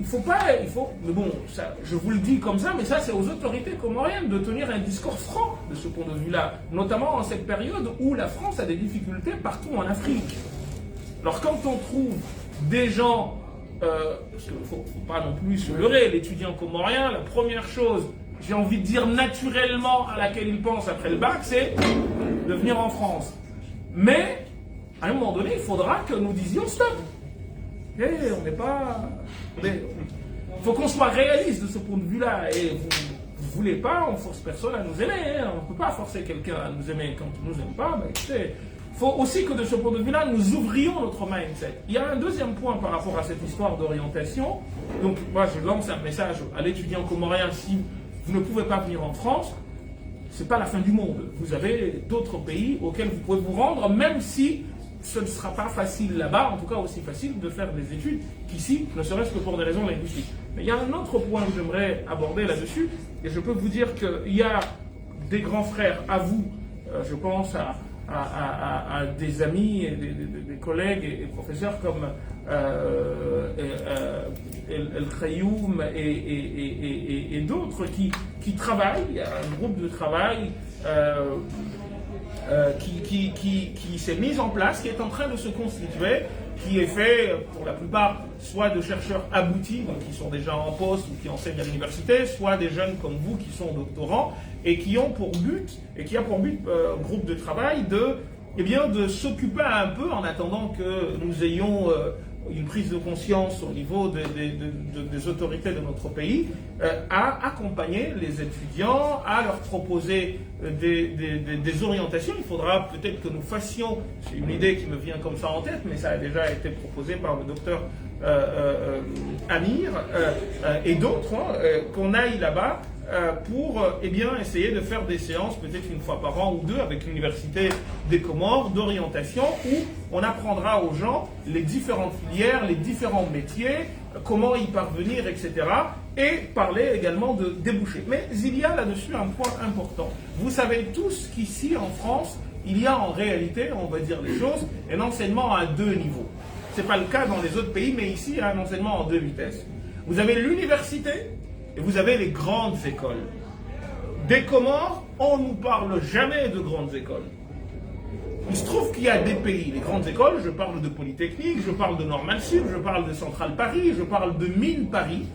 Mais bon, ça, je vous le dis comme ça, mais ça c'est aux autorités comoriennes de tenir un discours franc de ce point de vue-là, notamment en cette période où la France a des difficultés partout en Afrique. Alors quand on trouve des gens, parce qu'il ne faut pas non plus se leurrer, l'étudiant comorien, la première chose, j'ai envie de dire naturellement à laquelle il pense après le bac, c'est de venir en France. Mais, à un moment donné, il faudra que nous disions stop. On n'est pas... Il faut qu'on soit réaliste de ce point de vue-là. Et vous ne voulez pas, on ne force personne à nous aimer. Hein. On ne peut pas forcer quelqu'un à nous aimer quand on ne nous aime pas. Écoutez, il faut aussi que de ce point de vue-là, nous ouvrions notre mindset. Il y a un deuxième point par rapport à cette histoire d'orientation. Donc, moi, je lance un message à l'étudiant comorien. Si vous ne pouvez pas venir en France, ce n'est pas la fin du monde. Vous avez d'autres pays auxquels vous pouvez vous rendre, même si ce ne sera pas facile là-bas, en tout cas aussi facile de faire des études qu'ici, ne serait-ce que pour des raisons linguistiques. Mais il y a un autre point que j'aimerais aborder là-dessus, et je peux vous dire qu'il y a des grands frères à vous, je pense à des amis, et des collègues et professeurs comme El Khayoum et d'autres qui travaillent. Il y a un groupe de travail qui s'est mise en place, qui est en train de se constituer, qui est fait pour la plupart soit de chercheurs aboutis, donc qui sont déjà en poste ou qui enseignent à l'université, soit des jeunes comme vous qui sont doctorants et qui ont pour but, groupe de travail, de s'occuper un peu, en attendant que nous ayons une prise de conscience au niveau des autorités de notre pays, à accompagner les étudiants, à leur proposer des orientations. Il faudra peut-être que nous fassions, c'est une idée qui me vient comme ça en tête, mais ça a déjà été proposé par le docteur Amir et d'autres, qu'on aille là-bas pour essayer de faire des séances peut-être une fois par an ou deux avec l'Université des Comores d'orientation où on apprendra aux gens les différentes filières, les différents métiers, comment y parvenir, etc. et parler également de débouchés. Mais il y a là-dessus un point important. Vous savez tous qu'ici en France, il y a en réalité, on va dire les choses, un enseignement à deux niveaux. Ce n'est pas le cas dans les autres pays, mais ici il y a un enseignement en deux vitesses. Vous avez l'université, et vous avez les grandes écoles. Des Comores, on ne nous parle jamais de grandes écoles. Il se trouve qu'il y a des pays, les grandes écoles, je parle de Polytechnique, je parle de Normal Sup, je parle de Centrale Paris, je parle de Mines Paris.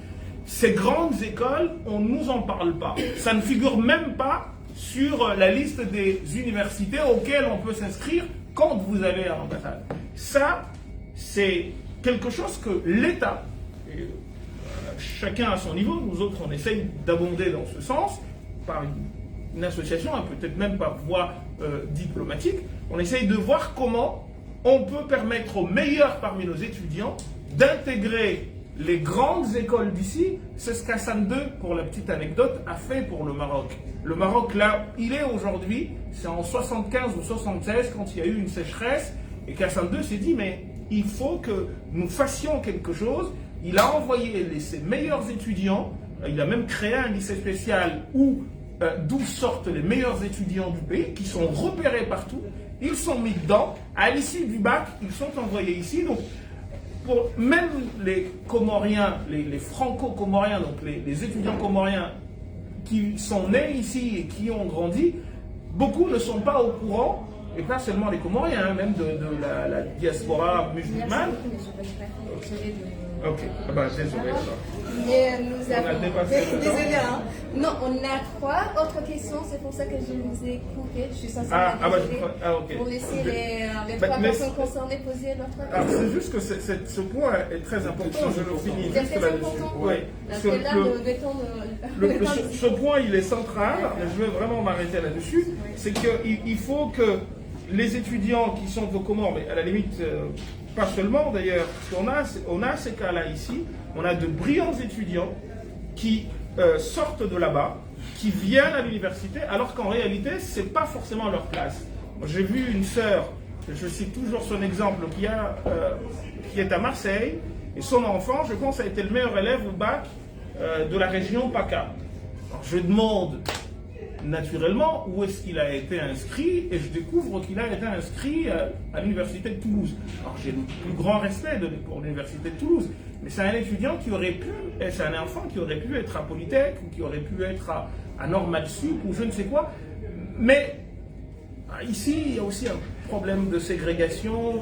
Ces grandes écoles, on ne nous en parle pas. Ça ne figure même pas sur la liste des universités auxquelles on peut s'inscrire quand vous allez à l'ambassade. Ça, c'est quelque chose que l'État, chacun à son niveau, nous autres on essaye d'abonder dans ce sens, par une association, peut-être même par voie diplomatique, on essaye de voir comment on peut permettre aux meilleurs parmi nos étudiants d'intégrer les grandes écoles d'ici. C'est ce qu'Hassan II, pour la petite anecdote, a fait pour le Maroc. Le Maroc, là, il est aujourd'hui, c'est en 75 ou 76 quand il y a eu une sécheresse, et qu'Hassan II s'est dit, mais il faut que nous fassions quelque chose. Il a envoyé ses meilleurs étudiants, il a même créé un lycée spécial d'où sortent les meilleurs étudiants du pays, qui sont repérés partout, ils sont mis dedans, à l'issue du bac, ils sont envoyés ici. Donc, pour même les Comoriens, les Franco-Comoriens, donc les étudiants comoriens qui sont nés ici et qui ont grandi, beaucoup ne sont pas au courant, et pas seulement les Comoriens, même de la diaspora musulmane. Ok, désolé. Mais nous avons... Désolé, hein. Non, on a 3 autres questions, c'est pour ça que je vous ai coupé. Je suis sincèrement désolée pour laisser les 3 personnes concernées poser leurs 3 questions. C'est juste que ce point est très important, je le finis juste là-dessus. Oui. Parce que là, ce point, il est central, mais je veux vraiment m'arrêter là-dessus. C'est qu'il faut que les étudiants qui sont aux Comores, mais à la limite... pas seulement d'ailleurs, parce qu'on a ces cas-là ici, on a de brillants étudiants qui sortent de là-bas, qui viennent à l'université, alors qu'en réalité, ce n'est pas forcément leur place. J'ai vu une sœur, je cite toujours son exemple, qui est à Marseille, et son enfant, je pense, a été le meilleur élève au bac de la région PACA. Alors, je demande naturellement où est-ce qu'il a été inscrit, et je découvre qu'il a été inscrit à l'université de Toulouse. Alors j'ai le plus grand respect pour l'université de Toulouse, mais c'est un étudiant qui aurait pu, c'est un enfant qui aurait pu être à Polytech, ou qui aurait pu être à Normal Sup, ou je ne sais quoi, mais ici il y a aussi un problème de ségrégation,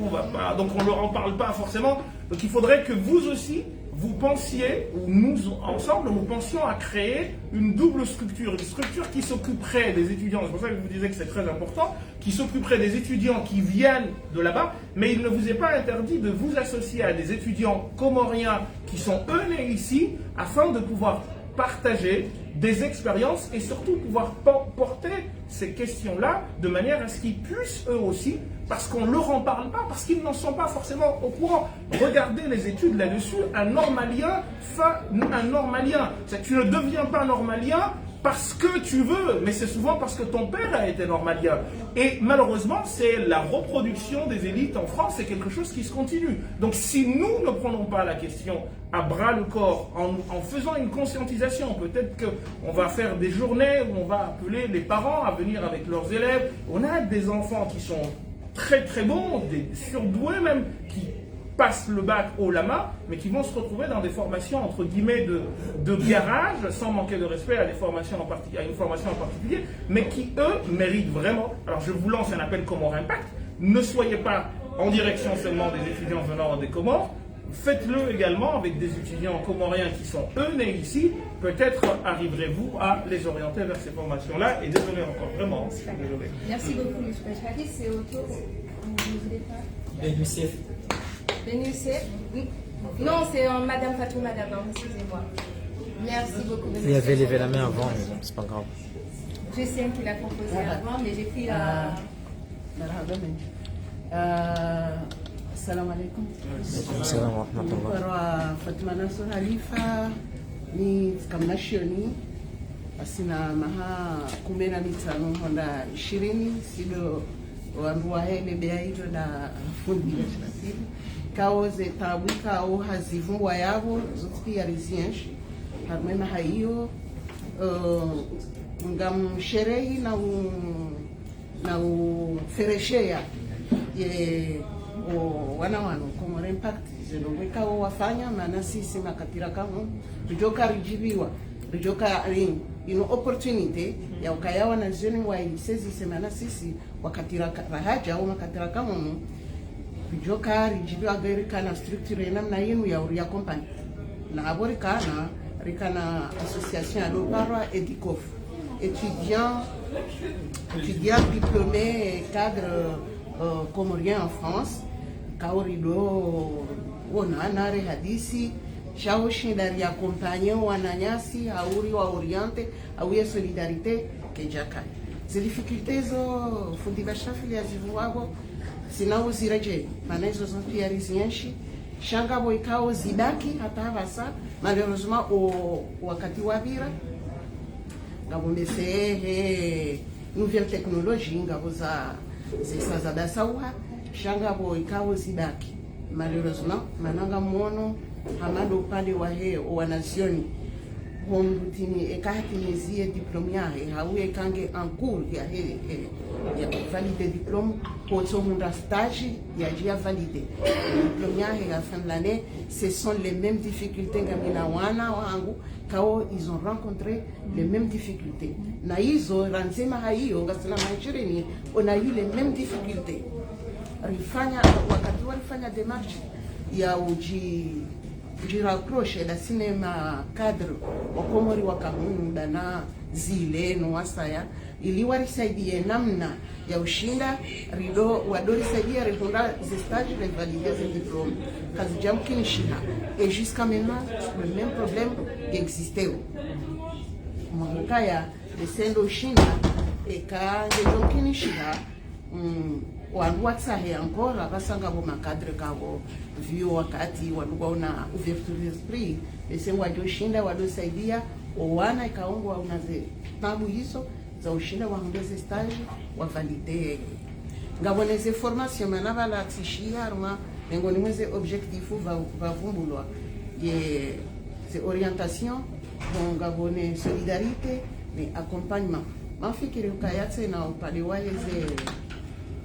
donc on ne leur en parle pas forcément, donc il faudrait que vous aussi, vous pensiez, ou nous ensemble, nous pensions à créer une double structure, une structure qui s'occuperait des étudiants, c'est pour ça que je vous disais que c'est très important, qui s'occuperait des étudiants qui viennent de là-bas, mais il ne vous est pas interdit de vous associer à des étudiants comoriens qui sont eux nés ici, afin de pouvoir partager des expériences et surtout pouvoir porter ces questions-là de manière à ce qu'ils puissent eux aussi, parce qu'on ne leur en parle pas, parce qu'ils n'en sont pas forcément au courant. Regardez les études là-dessus, un normalien. Tu ne deviens pas normalien parce que tu veux, mais c'est souvent parce que ton père a été normalien. Et malheureusement, c'est la reproduction des élites en France, c'est quelque chose qui se continue. Donc si nous ne prenons pas la question à bras le corps, en faisant une conscientisation, peut-être qu'on va faire des journées où on va appeler les parents à venir avec leurs élèves. On a des enfants qui sont très très bons, des surdoués même, qui passent le bac au Lama, mais qui vont se retrouver dans des formations entre guillemets de garage, sans manquer de respect à une formation en particulier, mais qui eux méritent vraiment. Alors je vous lance un appel Comores Impact. Ne soyez pas en direction seulement des étudiants venant des Comores. Faites-le également avec des étudiants comoriens qui sont eux nés ici. Peut-être arriverez-vous à les orienter vers ces formations-là. Et désolé encore, vraiment, je suis désolé. Merci beaucoup, M. Pachadi. C'est au tour. Vous voulez pas Benoussef. Benoussef. Non, c'est Madame Fatouma d'abord, excusez-moi. Merci beaucoup. Il y avait levé la main avant, mais bon, c'est pas grave. Je sais qu'il a proposé avant, mais j'ai pris la. Assalamu alaikum. Assalamu wa rahmatullah. Kwa Fatima Nasr Halifa ni kama shioni asina maha kumena mitano honda 20 sido wanrua hele bea hilo na fundi ya shirasili kao ze tabuka au hazivungwa yavo zote ya rizienshi harmena haiyo ngamsherehi na ufereshea ye wana Comores Impact zinongeka wafanya maana sisi makatira kama rijoka rijibiwa rijoka ino opportunity ya ukayawa na zeni wa sisi semana sisi wakatira rahaja au makatira kama rijoka rijibiwa gari kana structure namna yenu ya company na aborikana rikana association alo parwa edikof étudiant diplômé cadre comorien en France kaurido wona nare hadisi shao shindari ya kompanyo wananyasi auri wa oriente au ya solidarité kejaka ces difficultés zo fundi bashafili azivuago sinao ziraje maana hizo zote pia rizienshi shanga boikao zidaki hata havasa malheureusement wakati wa vira ngabomese nouvelle technologie ngaboza zesa da sauha shanga boikao zidaki malheureusement mananga mono hamado upande wa he wanasioni hondutini ekahatinezie diplôme yahe hawe kange en cours ya he ya valider diplôme pour son stage ya dia valider diplôme yahe à fin de l'année. Ce sont les mêmes difficultés ngamina wana wangu kao ils ont rencontré les mêmes difficultés na hizo ranzema haiyo ngasema maishirini on a eu les mêmes difficultés rifanya wakati walifanya démarche ya jirapproche da cinema cadre wakomori wakamunda na zile no wasaya ili warisaidie namna ya ushinda rido wadorisaidia rihunda zestage de valider ses diplômes kazi jamkini shina et jusqu'à maintenant le même problème existait mwakaya desendo shinda eka jamkini shina wandu watsahe encore abasanga bo makadre kabo vio wakati wandu wana ouverture d'esprit esengwa joshinda wadosaidia wana ikaongwa unaze tabu hizo za ushinda wa hundeze stage wa valide ngaboneze formation manava la tishia arma ngoni mweze objectifu va vumbulwa ye c'est orientation ngabone solidarité mais accompagnement mafikiri ukayatse na upande wa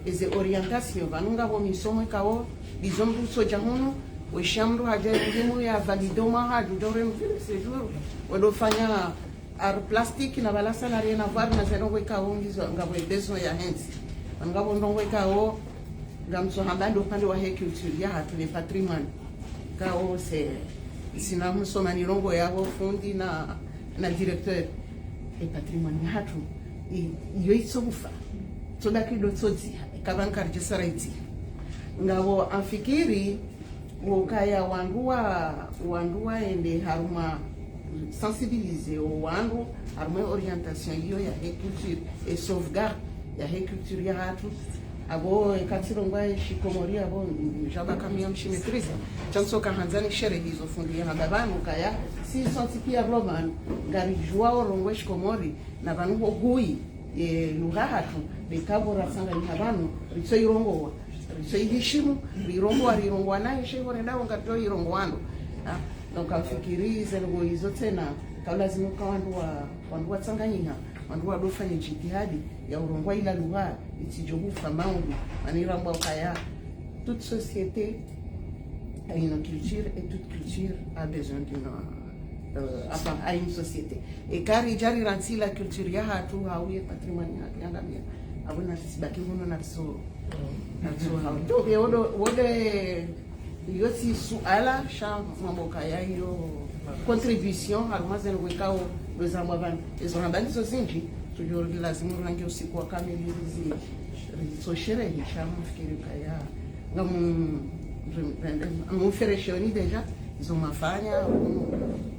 eze orientation vanunga bo misomo kao bizombu soja hono we shamru haja ndimu ya validoma hadu dore séjour wadofanya ar plastique na bala salarié na voir na zero we kao ngizo ngabo besoin ya hands ngabo ndongo kao ngamso hambando pande wa culture ya hatu le patrimoine kao c'est sinamu soma ni rongo yabo fundi na directeur et patrimoine hatu iyo itsobufa toda kido tsodzi kabankar jesaraiti ngabo afikiri ukaya wandua ende haruma sensibiliser wandu haruma orientation hiyo ya culture et sauvegarde ya culture ya hatu abo katirongwa shikomori abo jaba kamia mshimetrize chanso kahanzani shere hizo fundi ya babanu kaya si sentipia roman ngari joao rongwe shikomori na banu gui lugha hatu bekabora sanga ni habanu ritsoirongowa ritsoihishimu rirongwa naye shehore dawo ngato irongwando donc afikirize ngo hizo tena lazima kwa wandu watsanganyika wandu wadofanya jitihadi ya urongwa ila lugha itijobufa maundu anirambwa kaya toute société à une culture et toute culture a besoin a une société. Et car il y a la culture, il y a tout le patrimoine, il y a abona sibaki hono natso donc yoti suala sha maboka yayo contribution almazen wekao wezamba abantu ezonabani sozinji tujorgi lazima rangi usiku wa kamili so sherehe sha mfikiri kaya ngamu fereshoni deja zomafanya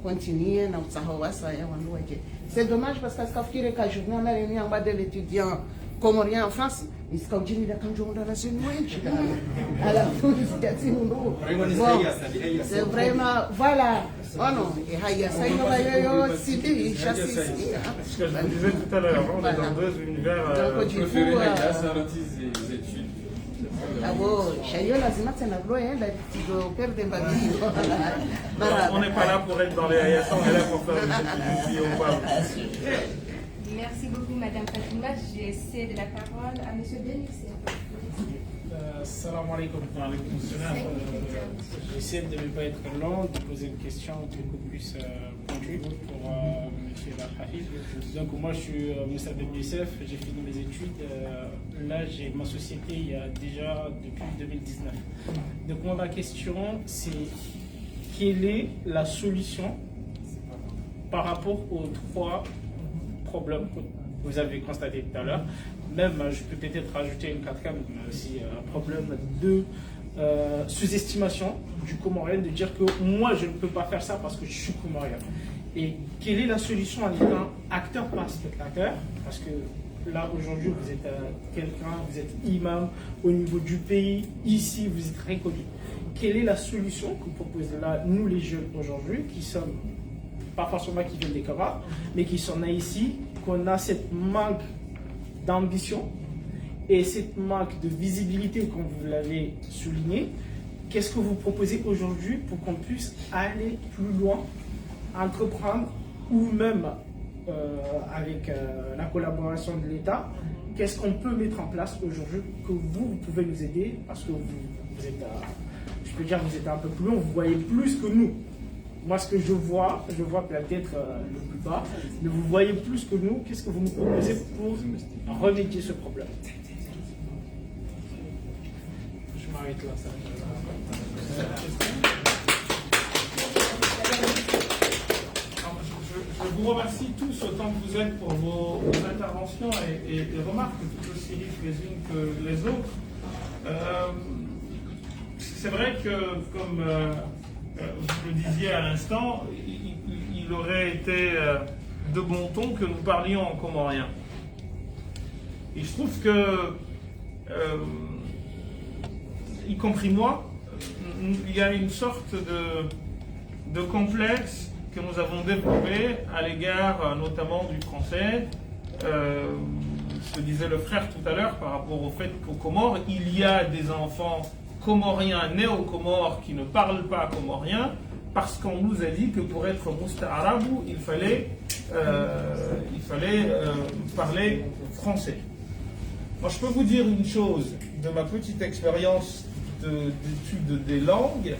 continuer na utsahawasa ya wandu wake. C'est dommage parce que ce qu'il y a journée na réunion de l'étudiant comorien en France, il se continue de quand on a la semaine. Alors, c'est vraiment voilà. Oh non, et il y a ça il y a Sidi, chasse ici. Ce que je disais tout à l'heure, on est dans deux univers préférés les études. Ah bon, Chayo lazima tena bloenda tigo perde mbabili. On n'est pas là pour être dans les AIS, on est là pour faire des études. Merci beaucoup, Madame Fatima. Je cède la parole à Monsieur Denis. Salam alaikum. J'essaie de ne pas être long, de poser une question beaucoup plus pointue pour M. Lahahid. Donc moi je suis Moussa Ben Youssef, j'ai fini mes études. Là j'ai ma société il y a déjà depuis 2019. Donc moi ma question c'est quelle est la solution par rapport aux trois problèmes que vous avez constatés tout à l'heure. Même, je peux peut-être rajouter une quatrième, mais aussi un problème de sous-estimation du Comorien, de dire que moi je ne peux pas faire ça parce que je suis Comorien. Et quelle est la solution en étant acteur par spectateur? Parce que là aujourd'hui vous êtes quelqu'un, vous êtes imam au niveau du pays, ici vous êtes reconnu. Quelle est la solution que vous proposez là, nous les jeunes aujourd'hui, qui sommes pas forcément qui viennent des Comores, mais qui sont nés ici, qu'on a cette manque d'ambition et cette manque de visibilité, comme vous l'avez souligné. Qu'est-ce que vous proposez aujourd'hui pour qu'on puisse aller plus loin, entreprendre, ou même avec la collaboration de l'État, qu'est-ce qu'on peut mettre en place aujourd'hui que vous pouvez nous aider, parce que vous êtes, je peux dire, vous êtes un peu plus loin, vous voyez plus que nous. Moi, ce que je vois peut-être le plus bas, mais vous voyez plus que nous. Qu'est-ce que vous nous proposez pour remédier ce problème? Je m'arrête là. Je vous remercie tous autant que vous êtes pour vos interventions et remarques tout aussi riches les unes que les autres. C'est vrai que, comme vous le disiez à l'instant, il aurait été de bon ton que nous parlions en comorien. Et je trouve que, y compris moi, il y a une sorte de complexe que nous avons développé à l'égard notamment du français. Ce que disait le frère tout à l'heure par rapport au fait qu'aux Comores, il y a des enfants comoriens nés aux Comores qui ne parlent pas comorien parce qu'on nous a dit que pour être musta'arabou, il fallait parler français. Moi, je peux vous dire une chose de ma petite expérience d'étude des langues.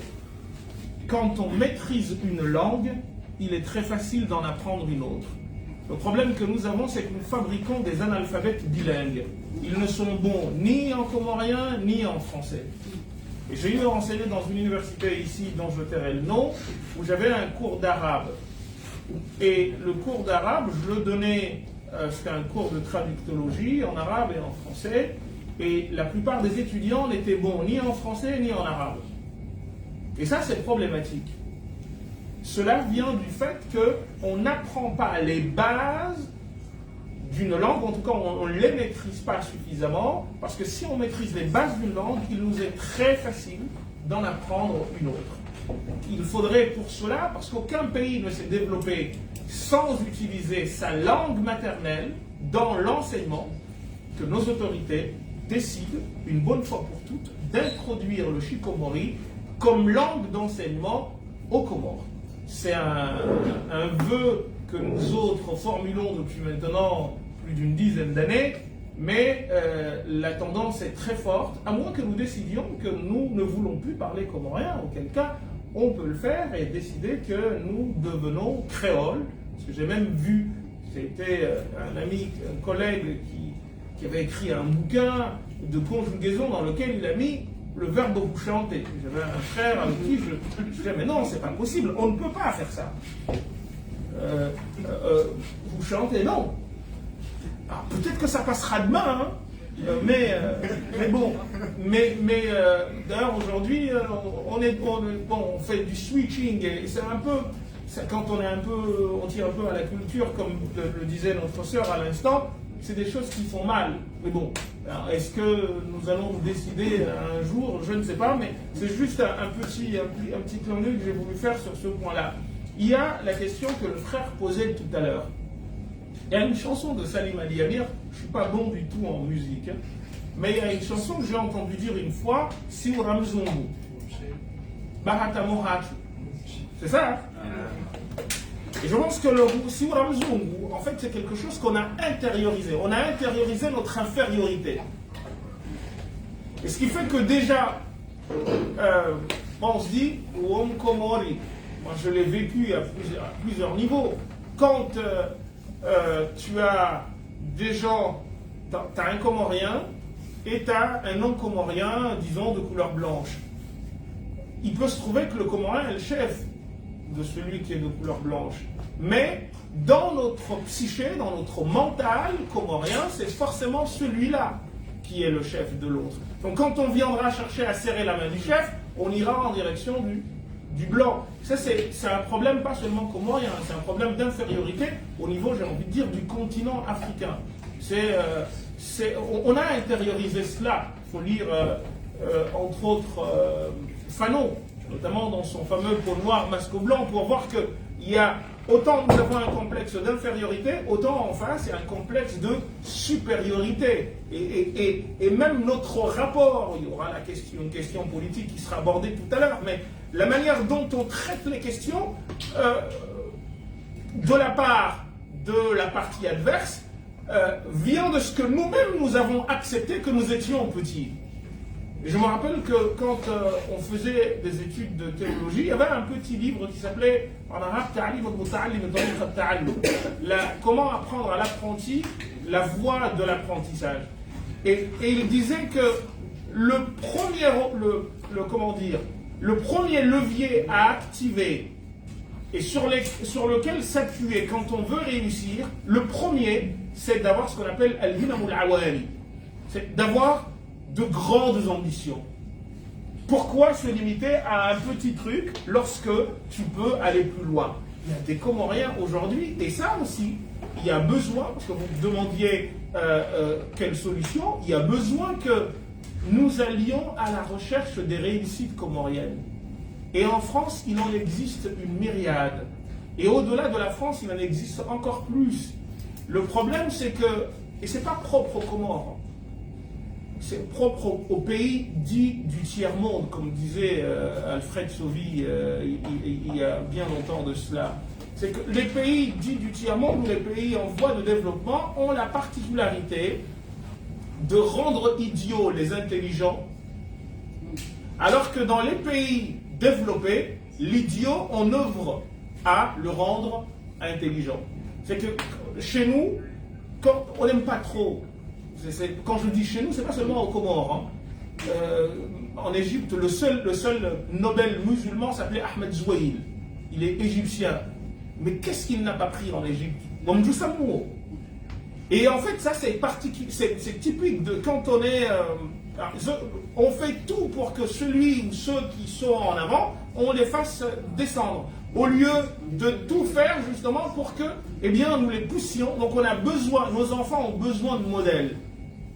Quand on maîtrise une langue, il est très facile d'en apprendre une autre. Le problème que nous avons, c'est que nous fabriquons des analphabètes bilingues. Ils ne sont bons ni en comorien, ni en français. Et j'ai eu enseigné dans une université ici, dont je tairai le nom, où j'avais un cours d'arabe. Et le cours d'arabe, je le donnais, c'était un cours de traductologie en arabe et en français, et la plupart des étudiants n'étaient bons ni en français ni en arabe. Et ça, c'est problématique. Cela vient du fait qu'on n'apprend pas les bases d'une langue, en tout cas on ne les maîtrise pas suffisamment, parce que si on maîtrise les bases d'une langue, il nous est très facile d'en apprendre une autre. Il faudrait pour cela, parce qu'aucun pays ne s'est développé sans utiliser sa langue maternelle dans l'enseignement, que nos autorités décident, une bonne fois pour toutes, d'introduire le shikomori comme langue d'enseignement aux Comores. C'est un vœu que nous autres formulons depuis maintenant plus d'une dizaine d'années, mais la tendance est très forte, à moins que nous décidions que nous ne voulons plus parler comorien, auquel cas on peut le faire et décider que nous devenons créoles. Parce que j'ai même vu, c'était un ami, un collègue qui avait écrit un bouquin de conjugaison dans lequel il a mis le verbe vous chanter. J'avais un frère avec qui je disais, mais non, c'est pas possible, on ne peut pas faire ça. Vous chantez, non. Alors, peut-être que ça passera demain, hein, mais bon. D'ailleurs, aujourd'hui, on fait du switching, et c'est un peu, quand on tire un peu à la culture, comme le disait notre sœur à l'instant, c'est des choses qui font mal. Mais bon, est-ce que nous allons décider un jour? Je ne sais pas, mais c'est juste un petit clin d'œil que j'ai voulu faire sur ce point-là. Il y a la question que le frère posait tout à l'heure. Il y a une chanson de Salim Ali Amir, je ne suis pas bon du tout en musique, hein, mais il y a une chanson que j'ai entendu dire une fois, Siwra Mzungu. Bahata Mohatu. C'est ça, hein? Et je pense que le Siwra Mzungu, en fait, c'est quelque chose qu'on a intériorisé. On a intériorisé notre infériorité. Et ce qui fait que déjà, on se dit, Wom Komori. Moi, je l'ai vécu à plusieurs niveaux. Quand tu as des gens, tu as un Comorien et tu as un non-Comorien, disons, de couleur blanche. Il peut se trouver que le Comorien est le chef de celui qui est de couleur blanche. Mais dans notre psyché, dans notre mental comorien, c'est forcément celui-là qui est le chef de l'autre. Donc quand on viendra chercher à serrer la main du chef, on ira en direction du blanc. Ça, c'est un problème pas seulement comorien, c'est un problème d'infériorité au niveau, j'ai envie de dire, du continent africain. On a intériorisé cela. Il faut lire, entre autres, Fanon, notamment dans son fameux Peau noire, masque blanc, pour voir qu'il y a autant nous avons un complexe d'infériorité, autant en face il y a un complexe de supériorité. Et même notre rapport, il y aura une question politique qui sera abordée tout à l'heure, mais la manière dont on traite les questions de la part de la partie adverse vient de ce que nous-mêmes nous avons accepté que nous étions petits. Et je me rappelle que quand on faisait des études de théologie, il y avait un petit livre qui s'appelait en arabe Comment apprendre à l'apprenti la voie de l'apprentissage. Et il disait que le premier levier à activer et sur lequel s'appuyer quand on veut réussir, le premier, c'est d'avoir ce qu'on appelle al-himamul awali. C'est d'avoir de grandes ambitions. Pourquoi se limiter à un petit truc lorsque tu peux aller plus loin? Il y a des Comoriens aujourd'hui, et ça aussi, il y a besoin, parce que vous me demandiez quelle solution, il y a besoin que nous allions à la recherche des réussites comoriennes. Et en France, il en existe une myriade. Et au-delà de la France, il en existe encore plus. Le problème, c'est que, et c'est pas propre aux Comores, c'est propre au pays dit du tiers-monde, comme disait Alfred Sauvy il y a bien longtemps de cela. C'est que les pays dits du tiers-monde ou les pays en voie de développement ont la particularité de rendre idiots les intelligents, alors que dans les pays développés, l'idiot, on œuvre à le rendre intelligent. C'est que chez nous, quand on n'aime pas trop, quand je dis chez nous, c'est pas seulement aux Comores. En Égypte, le seul Nobel musulman s'appelait Ahmed Zouaïl. Il est égyptien. Mais qu'est-ce qu'il n'a pas pris en Égypte? Et en fait, ça c'est typique de quand on est... on fait tout pour que celui ou ceux qui sont en avant, on les fasse descendre. Au lieu de tout faire justement pour que, eh bien, nous les poussions. Donc on a besoin, nos enfants ont besoin de modèles.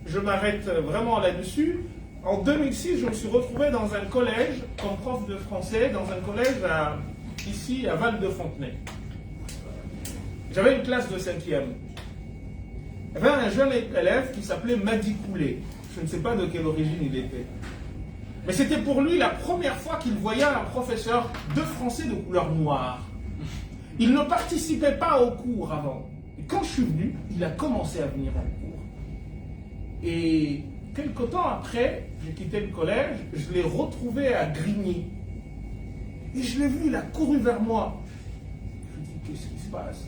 Je m'arrête vraiment là-dessus. En 2006, je me suis retrouvé dans un collège, comme prof de français, dans un collège ici à Val-de-Fontenay. J'avais une classe de 5e. Il y avait un jeune élève qui s'appelait Madi Koulé. Je ne sais pas de quelle origine il était. Mais c'était pour lui la première fois qu'il voyait un professeur de français de couleur noire. Il ne participait pas au cours avant. Et quand je suis venu, il a commencé à venir en cours. Et quelque temps après, j'ai quitté le collège, je l'ai retrouvé à Grigny. Et je l'ai vu, il a couru vers moi. Je lui ai dit, qu'est-ce qui se passe?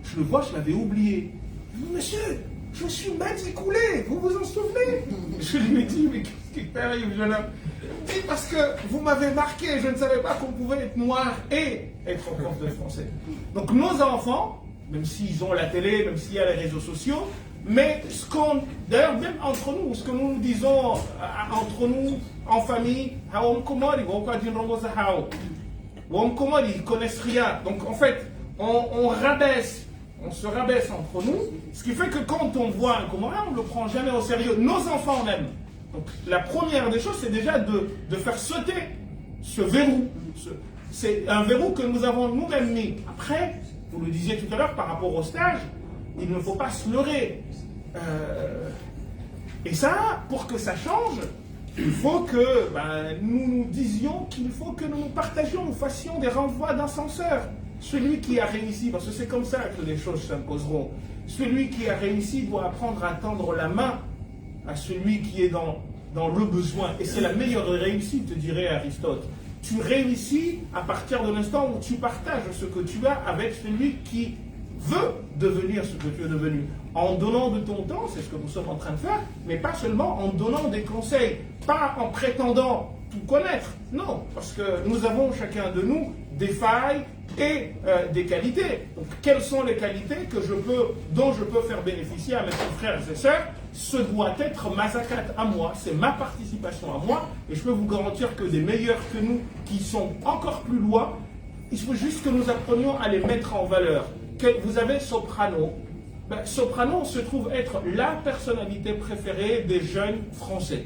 Je le vois, je l'avais oublié. Je lui ai dit, monsieur, je suis matriculé, vous vous en souvenez? Je lui ai dit, mais qu'est-ce qui t'arrive, jeune homme? Il dit, parce que vous m'avez marqué, je ne savais pas qu'on pouvait être noir et être prof de français. Donc nos enfants, même s'ils ont la télé, même s'il y a les réseaux sociaux, mais d'ailleurs même entre nous, ce que nous disons entre nous, en famille, ils connaissent rien. Donc en fait, on se rabaisse entre nous, ce qui fait que quand on voit un Comorin, on ne le prend jamais au sérieux. Nos enfants même. Donc la première des choses, c'est déjà de faire sauter ce verrou. C'est un verrou que nous avons nous-mêmes mis. Après, vous le disiez tout à l'heure par rapport au stage, il ne faut pas se leurrer. Et ça, pour que ça change, il faut que nous nous disions qu'il faut que nous partagions, nous fassions des renvois d'ascenseur. Celui qui a réussi, parce que c'est comme ça que les choses s'imposeront, celui qui a réussi doit apprendre à tendre la main à celui qui est dans le besoin. Et c'est la meilleure réussite, dirait Aristote. Tu réussis à partir de l'instant où tu partages ce que tu as avec celui qui veut devenir ce que tu es devenu. En donnant de ton temps, c'est ce que nous sommes en train de faire, mais pas seulement en donnant des conseils, pas en prétendant tout connaître. Non, parce que nous avons chacun de nous des failles et des qualités. Donc, quelles sont les qualités dont je peux faire bénéficier à mes frères et sœurs? Ce doit être ma zakat à moi, c'est ma participation à moi, et je peux vous garantir que des meilleurs que nous, qui sont encore plus loin, il faut juste que nous apprenions à les mettre en valeur. Vous avez Soprano. Soprano se trouve être la personnalité préférée des jeunes Français.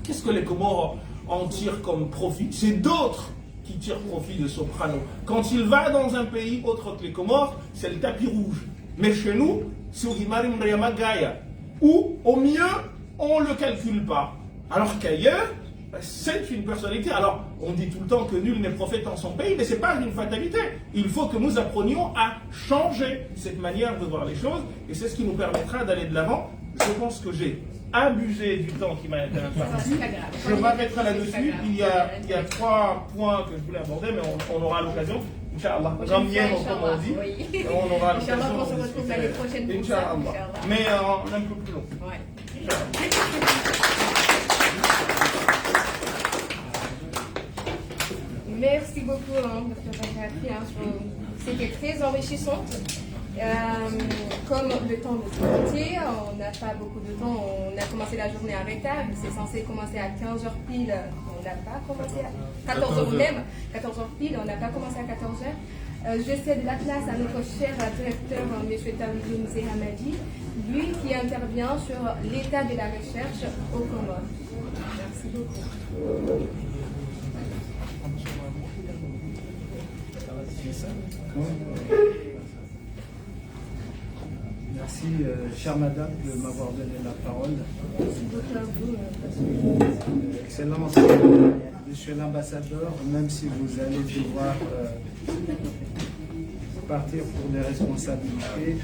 Qu'est-ce que les Comores en tirent comme profit? C'est d'autres qui tirent profit de Soprano. Quand il va dans un pays autre que les Comores, c'est le tapis rouge. Mais chez nous, c'est Ugimarim Rayamagaya, où au mieux, on ne le calcule pas. Alors qu'ailleurs, c'est une personnalité. Alors, on dit tout le temps que nul n'est prophète en son pays, mais ce n'est pas une fatalité. Il faut que nous apprenions à changer cette manière de voir les choses, et c'est ce qui nous permettra d'aller de l'avant. Je pense que j'ai abusé du temps qui m'a été imparti. Je m'arrêterai là-dessus. Il y a 3 points que je voulais aborder, mais on aura l'occasion. Inch'Allah. Comme on dit. Oui. On aura l'occasion. Inch'Allah, on se retrouve l'année prochaine pour ça. Inch'Allah. Mais un peu plus long. Ouais. Merci beaucoup, Dr. Bakri. C'était très enrichissant. Comme le temps nous limité, on n'a pas beaucoup de temps. On a commencé la journée à retard. C'est censé commencer à 15h pile. On n'a pas commencé à 14h même. 14h pile, on n'a pas commencé à 14h. Je cède la place à notre cher directeur, M. Taoudou Mzé Hamadi, lui qui intervient sur l'état de la recherche au Comores. Merci beaucoup. Merci, chère madame, de m'avoir donné la parole. Excellence, monsieur l'ambassadeur, même si vous allez devoir partir pour des responsabilités,